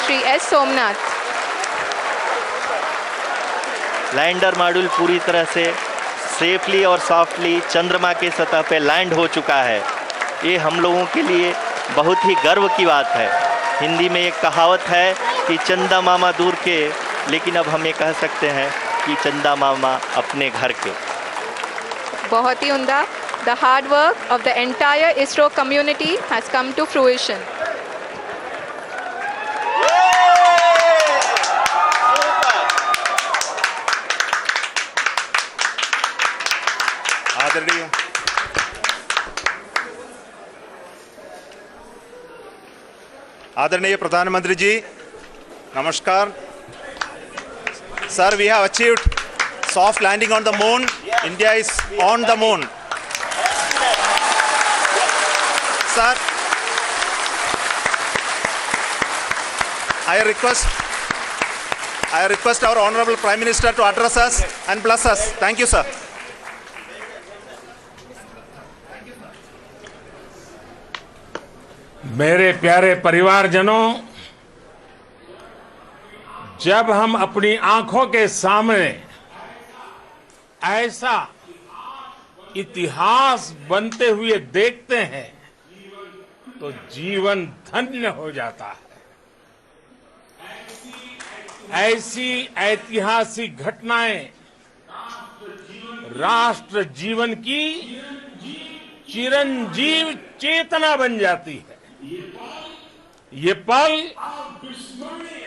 Speaker 2: Shri S. Somnath.
Speaker 1: Lander module पूरी तरह से सेफली और सॉफ्टली चंद्रमा के सतह पे लैंड हो चुका है। ये हम लोगों के लिए बहुत ही गर्व की बात है। हिंदी में एक कहावत है कि चंदा मामा दूर के, लेकिन अब हम ये कह सकते हैं कि चंदा मामा अपने घर के।
Speaker 2: बहुत ही उम्दा. The hard work of the entire ISRO community has come to fruition.
Speaker 4: आदरणीय आदरणीय प्रधानमंत्री जी, नमस्कार। Sir, we have achieved soft landing on the moon. India is on the moon. Sir, I request our Honorable Prime Minister to address us and bless us. Thank you, sir.
Speaker 5: मेरे प्यारे परिवारजनों, जब हम अपनी आंखों के सामने ऐसा इतिहास बनते हुए देखते हैं तो जीवन धन्य हो जाता है। ऐसी ऐतिहासिक घटनाएं राष्ट्र जीवन की चिरंजीव चेतना बन जाती है। ये पल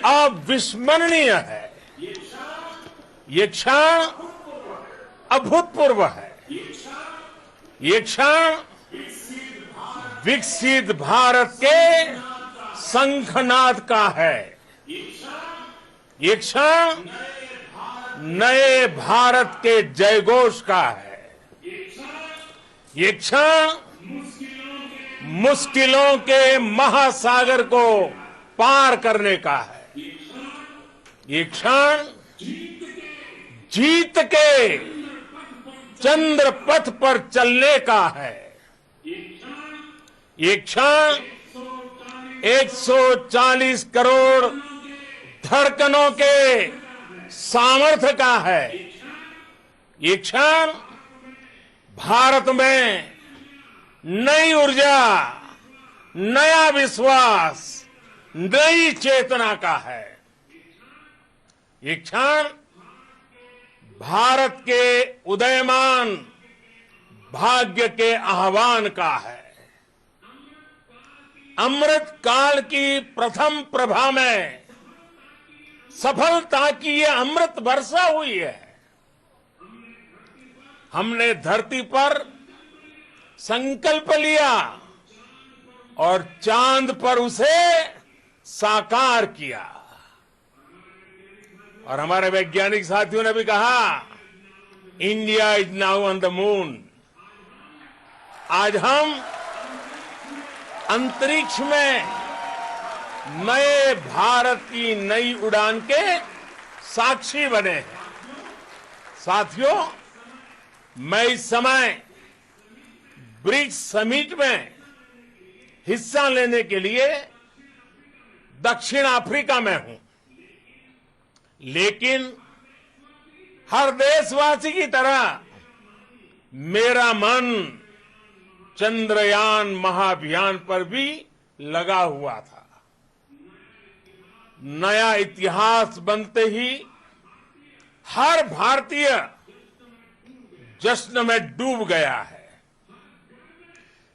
Speaker 5: अविस्मरणीय है। ये क्षण अभूतपूर्व है। ये क्षण विकसित भारत के शंखनाद का है। ये क्षण नए भारत के जयघोष का है। ये क्षण मुश्किलों के महासागर को पार करने का है। ये क्षण जीत के चंद्र पथ पर चलने का है। ये क्षण 140 करोड़ धड़कनों के सामर्थ्य का है। ये क्षण भारत में नई ऊर्जा, नया विश्वास, नई चेतना का है। ये क्षण भारत के उदयमान भाग्य के आह्वान का है। अमृत काल की प्रथम प्रभा में सफलता की ये अमृत वर्षा हुई है। हमने धरती पर संकल्प लिया और चांद पर उसे साकार किया। और हमारे वैज्ञानिक साथियों ने भी कहा, India is now on the moon. आज हम अंतरिक्ष में नए भारत की नई उड़ान के साक्षी बने हैं। साथियों, मैं इस समय ब्रिक्स समिट में हिस्सा लेने के लिए दक्षिण अफ्रीका में हूं, लेकिन हर देशवासी की तरह मेरा मन चंद्रयान महाअभियान पर भी लगा हुआ था। नया इतिहास बनते ही हर भारतीय जश्न में डूब गया है।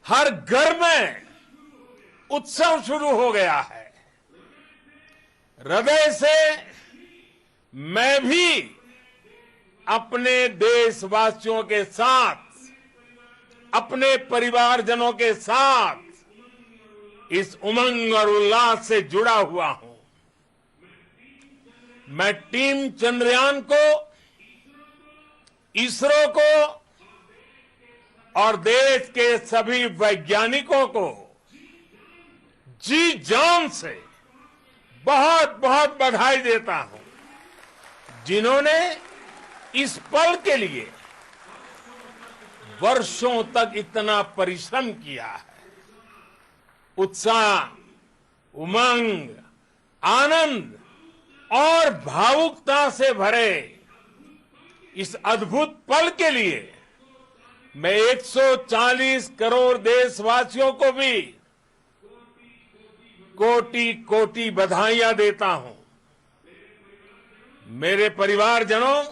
Speaker 5: हर घर में उत्सव शुरू हो गया है। हृदय से मैं भी अपने देशवासियों के साथ, अपने परिवारजनों के साथ इस उमंग और उल्लास से जुड़ा हुआ हूं। मैं टीम चंद्रयान को, इसरो को और देश के सभी वैज्ञानिकों को जी जान से बहुत बहुत बधाई देता हूं, जिन्होंने इस पल के लिए वर्षों तक इतना परिश्रम किया है। उत्साह, उमंग, आनंद और भावुकता से भरे इस अद्भुत पल के लिए मैं 140 करोड़ देशवासियों को भी कोटि कोटि बधाइयां देता हूं। मेरे परिवारजनों,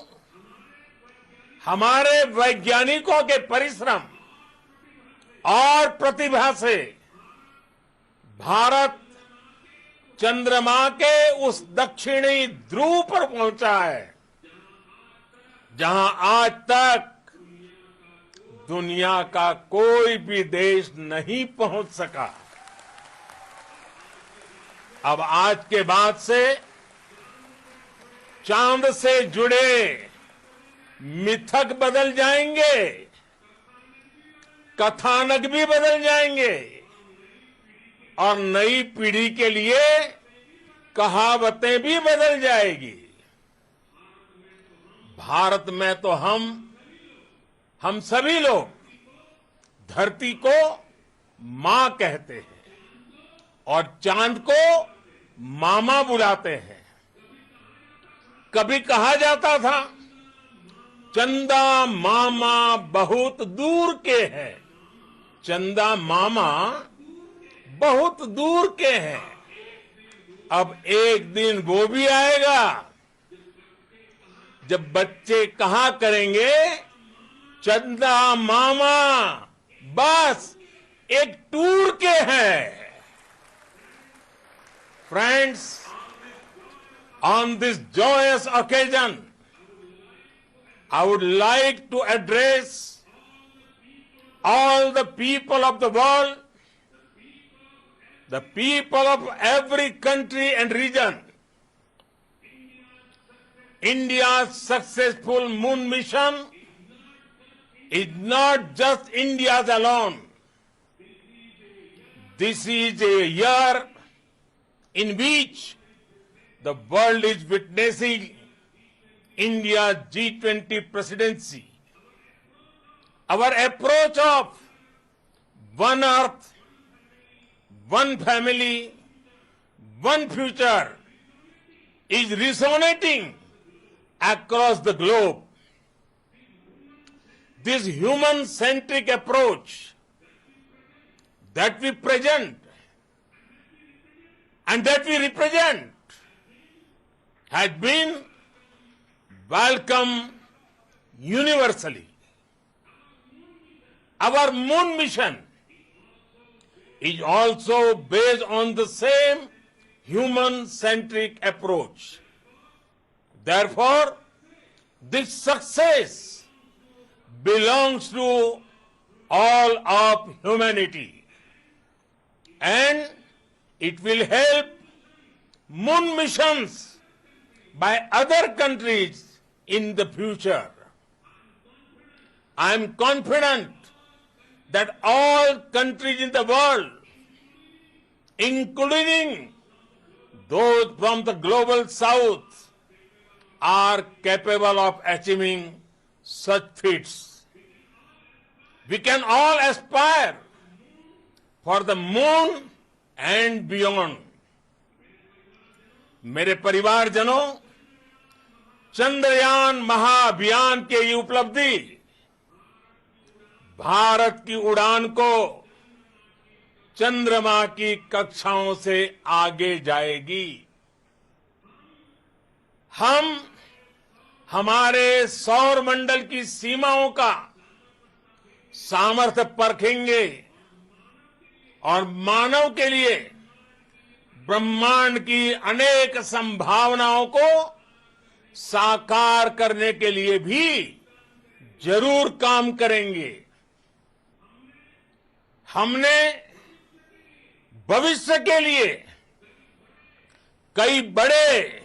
Speaker 5: हमारे वैज्ञानिकों के परिश्रम और प्रतिभा से भारत चंद्रमा के उस दक्षिणी ध्रुव पर पहुंचा है, जहां आज तक दुनिया का कोई भी देश नहीं पहुंच सका। अब आज के बाद से चांद से जुड़े मिथक बदल जाएंगे, कथानक भी बदल जाएंगे और नई पीढ़ी के लिए कहावतें भी बदल जाएगी। भारत में तो हम सभी लोग धरती को मां कहते हैं और चांद को मामा बुलाते हैं। कभी कहा जाता था, चंदा मामा बहुत दूर के हैं। चंदा मामा बहुत दूर के हैं। अब एक दिन वो भी आएगा जब बच्चे कहा करेंगे, चंदा मामा बस एक टूर के हैं। Friends, on this joyous occasion, I would like to address all the people of the world, the people of every country and region, India's successful moon mission is not just India's alone. This is a year in which the world is witnessing India's G20 presidency. Our approach of one earth, one family, one future is resonating across the globe. This human-centric approach that we present and that we represent has been welcomed universally. Our moon mission is also based on the same human-centric approach. Therefore, this success belongs to all of humanity, and it will help moon missions by other countries in the future. I am confident that all countries in the world, including those from the global south, are capable of achieving such feats. We can all aspire for the moon and beyond. मेरे परिवारजनों, चंद्रयान महाअभियान के ये उपलब्धि भारत की उड़ान को चंद्रमा की कक्षाओं से आगे जाएगी। हम हमारे सौर मंडल की सीमाओं का सामर्थ्य परखेंगे और मानव के लिए ब्रह्मांड की अनेक संभावनाओं को साकार करने के लिए भी जरूर काम करेंगे। हमने भविष्य के लिए कई बड़े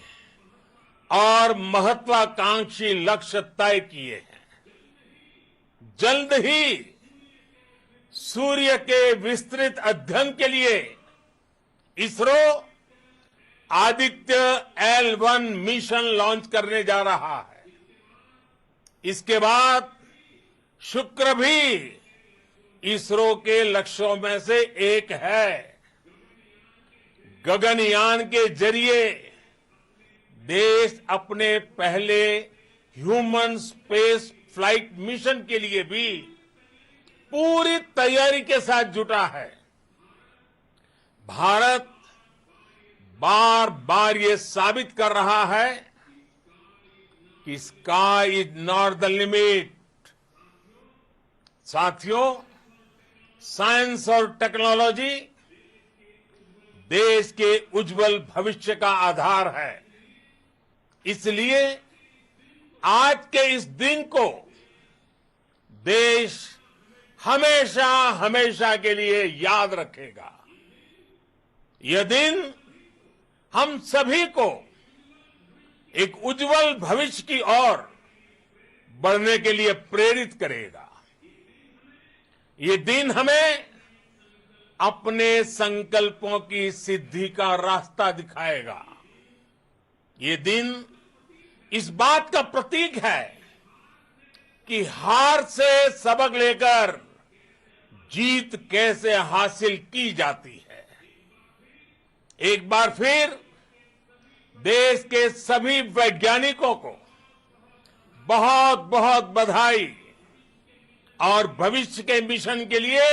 Speaker 5: और महत्वाकांक्षी लक्ष्य तय किए हैं। जल्द ही सूर्य के विस्तृत अध्ययन के लिए ISRO Aditya L1 mission launch करने जा रहा है। इसके बाद शुक्र भी इसरो के लक्ष्यों में से एक है। गगनयान के जरिए देश अपने पहले ह्यूमन स्पेस फ्लाइट मिशन के लिए भी पूरी तैयारी के साथ जुटा है। भारत बार बार ये साबित कर रहा है कि sky is not the limit. साथियों, साइंस और टेक्नोलॉजी देश के उज्जवल भविष्य का आधार है। इसलिए आज के इस दिन को देश हमेशा हमेशा के लिए याद रखेगा। यह दिन हम सभी को एक उज्जवल भविष्य की ओर बढ़ने के लिए प्रेरित करेगा। ये दिन हमें अपने संकल्पों की सिद्धि का रास्ता दिखाएगा। ये दिन इस बात का प्रतीक है कि हार से सबक लेकर जीत कैसे हासिल की जाती है। एक बार फिर देश के सभी वैज्ञानिकों को बहुत बहुत बधाई और भविष्य के मिशन के लिए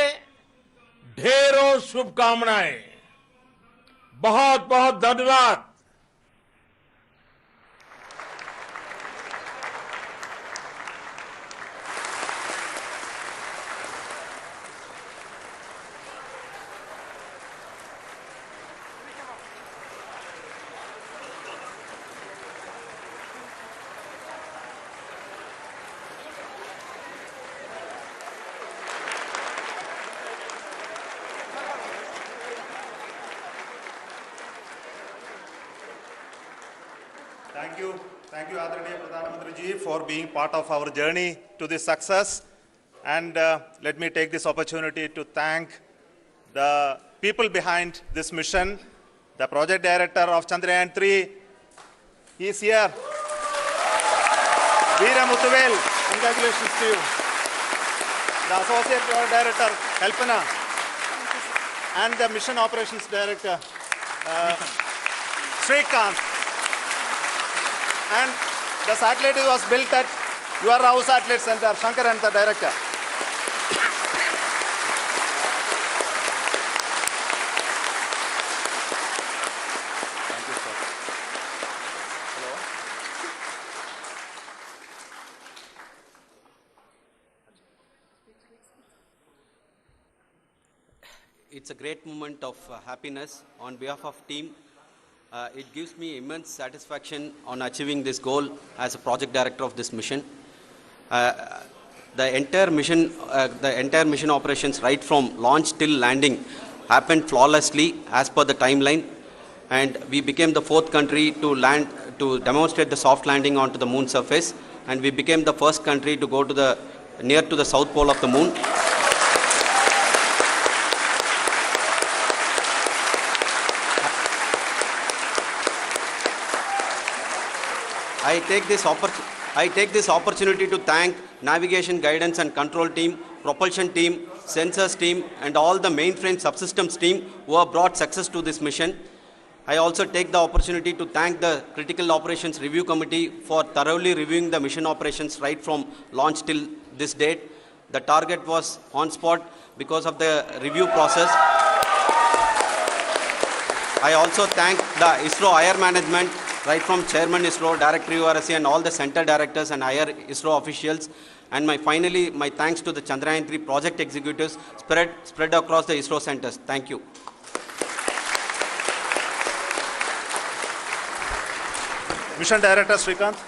Speaker 5: ढेरों शुभकामनाएं। बहुत बहुत धन्यवाद।
Speaker 4: Thank you, Adranaya Pradhan Mantri ji, for being part of our journey to this success. And let me take this opportunity to thank the people behind this mission, the project director of Chandrayan 3. He is here. Veera Muthuvel, congratulations to you. The associate project director, Kalpana, and the mission operations director, Srikanth. And the satellite was built at your house satellite center, Shankaran, the director. Thank you, sir. Hello.
Speaker 6: It's a great moment of happiness on behalf of team. It gives me immense satisfaction on achieving this goal as a project director of this mission. The entire mission operations, right from launch till landing, happened flawlessly as per the timeline, and we became the fourth country to demonstrate the soft landing onto the moon surface, and we became the first country to go to near to the south pole of the moon. I take this opportunity to thank navigation, guidance and control team, propulsion team, sensors team and all the mainframe subsystems team who have brought success to this mission. I also take the opportunity to thank the Critical Operations Review Committee for thoroughly reviewing the mission operations right from launch till this date. The target was on spot because of the review process. I also thank the ISRO higher management, right from Chairman ISRO, Director URSC and all the center directors and higher ISRO officials. And finally, my thanks to the Chandrayan 3 project executives spread across the ISRO centers. Thank you.
Speaker 4: Mission Director Srikanth.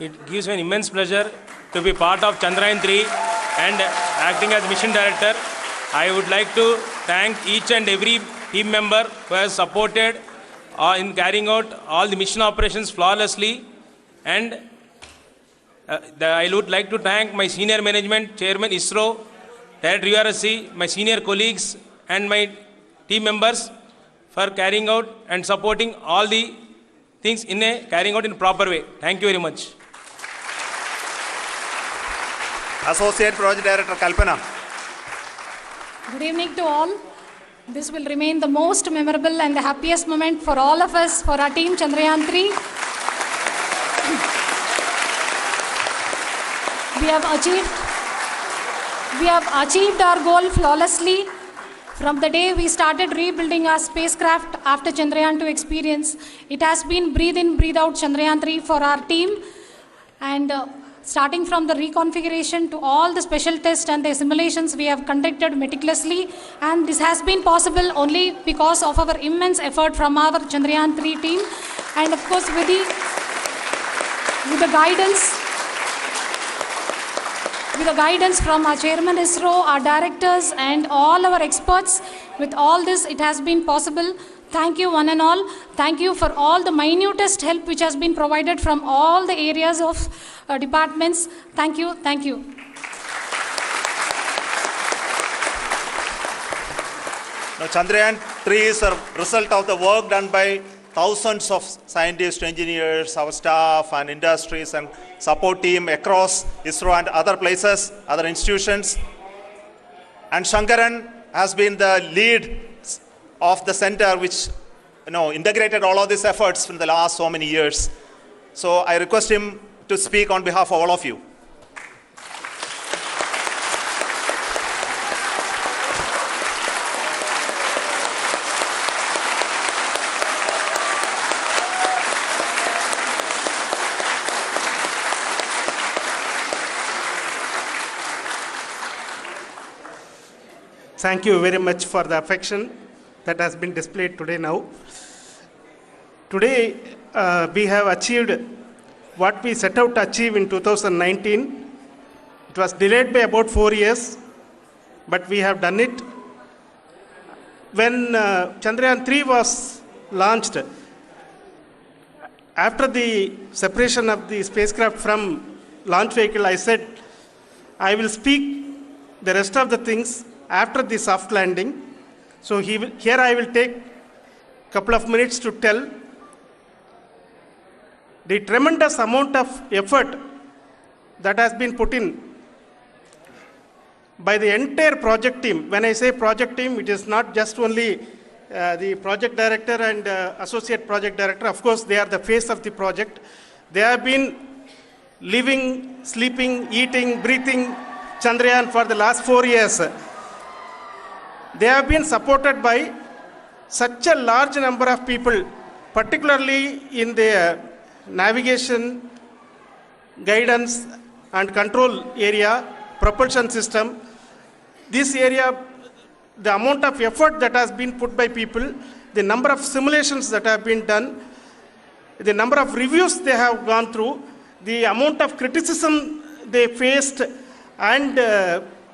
Speaker 7: It gives me an immense pleasure to be part of Chandrayan 3 and acting as Mission Director. I would like to thank each and every team member who has supported in carrying out all the mission operations flawlessly, and I would like to thank my senior management, Chairman ISRO, Director URSC, my senior colleagues and my team members for carrying out and supporting all the things carrying out in a proper way. Thank you very much.
Speaker 4: Associate Project Director Kalpana.
Speaker 8: Good evening to all. This will remain the most memorable and the happiest moment for all of us, for our team Chandrayan 3. We have achieved our goal flawlessly. From the day we started rebuilding our spacecraft after Chandrayan 2 experience, it has been breathe in, breathe out Chandrayan 3 for our team. And starting from the reconfiguration to all the special tests and the simulations we have conducted meticulously, and this has been possible only because of our immense effort from our Chandrayan 3 team, and of course with the guidance from our Chairman ISRO, our directors and all our experts. With all this, it has been possible. Thank you one and all. Thank you for all the minutest help which has been provided from all the areas of departments. Thank you. Thank you.
Speaker 4: Now, Chandrayan 3 is a result of the work done by thousands of scientists, engineers, our staff and industries and support team across ISRO and other places, other institutions. And Shankaran has been the lead of the center which integrated all of these efforts in the last so many years. So I request him to speak on behalf of all of you.
Speaker 9: Thank you very much for the affection that has been displayed today now. Today, we have achieved what we set out to achieve in 2019. It was delayed by about 4 years, but we have done it. When Chandrayan 3 was launched, after the separation of the spacecraft from launch vehicle, I said, I will speak the rest of the things after the soft landing. So here I will take a couple of minutes to tell the tremendous amount of effort that has been put in by the entire project team. When I say project team, it is not just only the project director and associate project director. Of course, they are the face of the project. They have been living, sleeping, eating, breathing Chandrayan for the last 4 years. They have been supported by such a large number of people, particularly in the navigation, guidance and control area, propulsion system. This area, the amount of effort that has been put by people, the number of simulations that have been done, the number of reviews they have gone through, the amount of criticism they faced and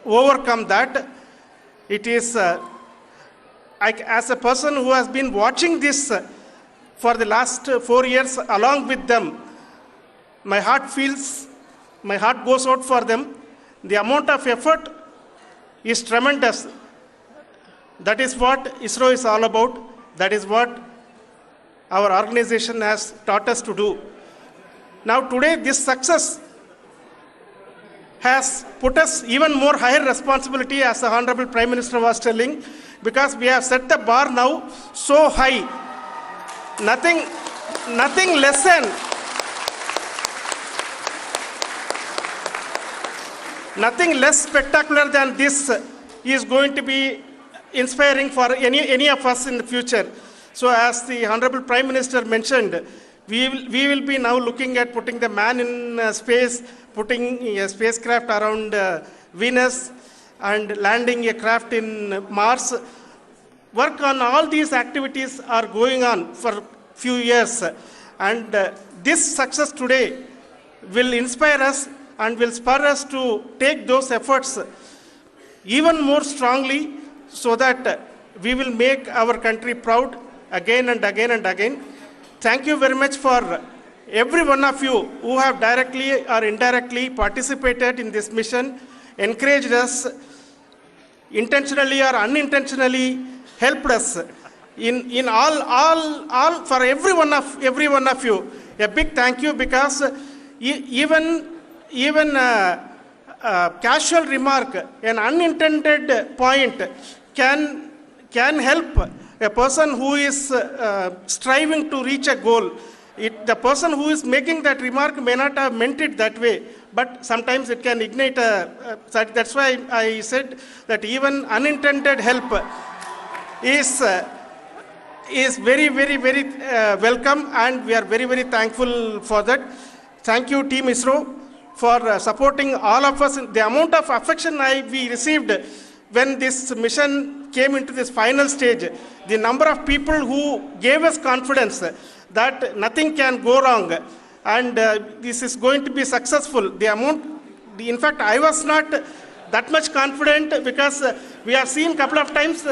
Speaker 9: overcome that, it is, as a person who has been watching this for the last 4 years along with them, my heart goes out for them. The amount of effort is tremendous. That is what ISRO is all about. That is what our organization has taught us to do. Now today this success has put us even more higher responsibility, as the Honorable Prime Minister was telling, because we have set the bar now so high. Nothing less than nothing less spectacular than this is going to be inspiring for any of us in the future. So as the Honorable Prime Minister mentioned, we will be now looking at putting the man in space, putting a spacecraft around Venus and landing a craft in Mars. Work on all these activities are going on for few years, and this success today will inspire us and will spur us to take those efforts even more strongly, so that we will make our country proud again and again and again. Thank you very much for every one of you who have directly or indirectly participated in this mission, encouraged us, intentionally or unintentionally helped us in all for every one of you. A big thank you, because even casual remark, an unintended point can help a person who is striving to reach a goal. The person who is making that remark may not have meant it that way, but sometimes it can ignite that's why I said that even unintended help is very, very, very welcome, and we are very, very thankful for that. Thank you, Team ISRO, for supporting all of us. The amount of affection we received when this mission came into this final stage, the number of people who gave us confidence that nothing can go wrong and this is going to be successful. In fact, I was not that much confident, because we have seen a couple of times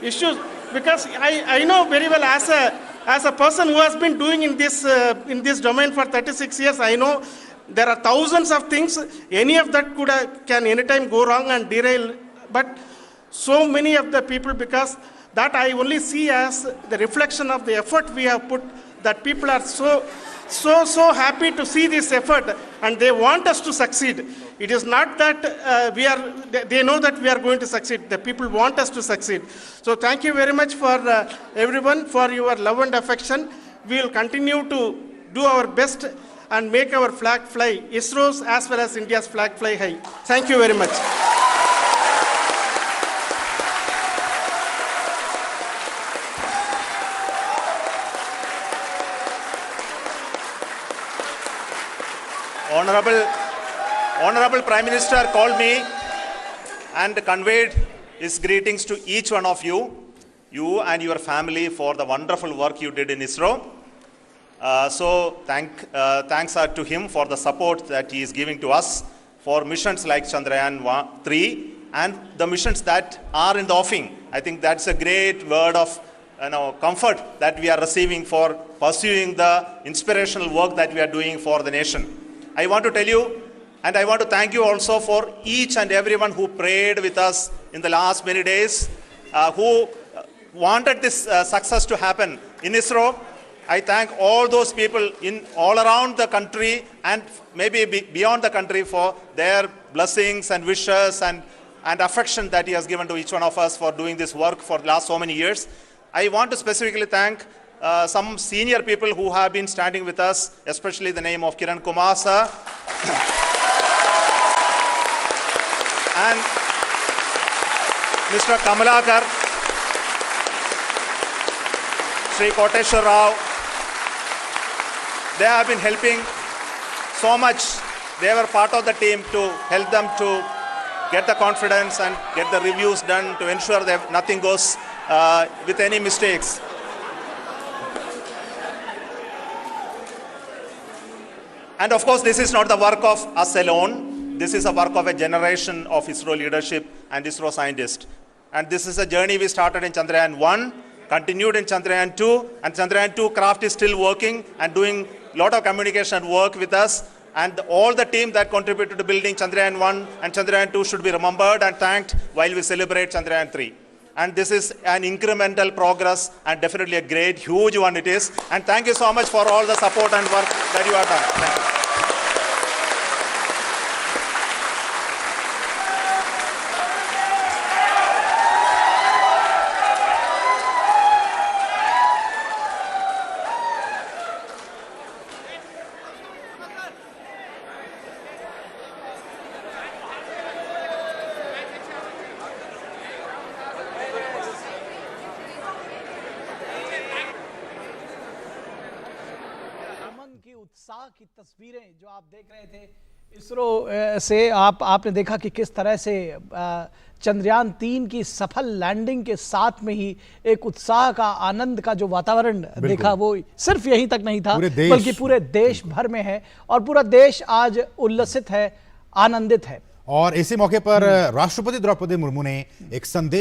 Speaker 9: issues, because I know very well, as a person who has been doing in this domain for 36 years, I know there are thousands of things. Any of that can anytime go wrong and derail. But so many of the people, because that I only see as the reflection of the effort we have put, that people are so happy to see this effort and they want us to succeed. It is not that they know that we are going to succeed. The people want us to succeed. So thank you very much for everyone for your love and affection. We will continue to do our best and make our flag fly, ISRO's as well as India's flag fly high. Thank you very much.
Speaker 4: Honorable Prime Minister called me and conveyed his greetings to each one of you and your family, for the wonderful work you did in ISRO. So thanks are to him for the support that he is giving to us for missions like Chandrayan 3 and the missions that are in the offing. I think that's a great word of comfort that we are receiving for pursuing the inspirational work that we are doing for the nation. I want to tell you, and I want to thank you also for each and everyone who prayed with us in the last many days, who wanted this success to happen in ISRO. I thank all those people in all around the country and maybe beyond the country for their blessings and wishes and affection that he has given to each one of us for doing this work for the last so many years. I want to specifically thank some senior people who have been standing with us, especially the name of Kiran Kumar sir and Mr. Kamalakar, Sri Koteshwar Rao. They have been helping so much. They were part of the team to help them to get the confidence and get the reviews done to ensure that nothing goes with any mistakes. And of course, this is not the work of us alone. This is a work of a generation of ISRO leadership and ISRO scientists. And this is a journey we started in Chandrayan 1, continued in Chandrayan 2, and Chandrayan 2 craft is still working and doing a lot of communication work with us. And all the team that contributed to building Chandrayan 1 and Chandrayan 2 should be remembered and thanked while we celebrate Chandrayan 3. And this is an incremental progress and definitely a great, huge one it is. And thank you so much for all the support and work that you have done. Thank you.
Speaker 10: उत्साह की तस्वीरें जो आप देख रहे थे इसरो से आपने देखा कि किस तरह से चंद्रयान 3 की सफल लैंडिंग के साथ में ही एक उत्साह का, आनंद का जो वातावरण देखा वो सिर्फ यहीं तक नहीं था बल्कि पूरे देश भर में है और पूरा देश आज उल्लसित है, आनंदित है।
Speaker 11: और इसी मौके पर राष्ट्रपति द्रौपदी मुर्मू ने एक संदेश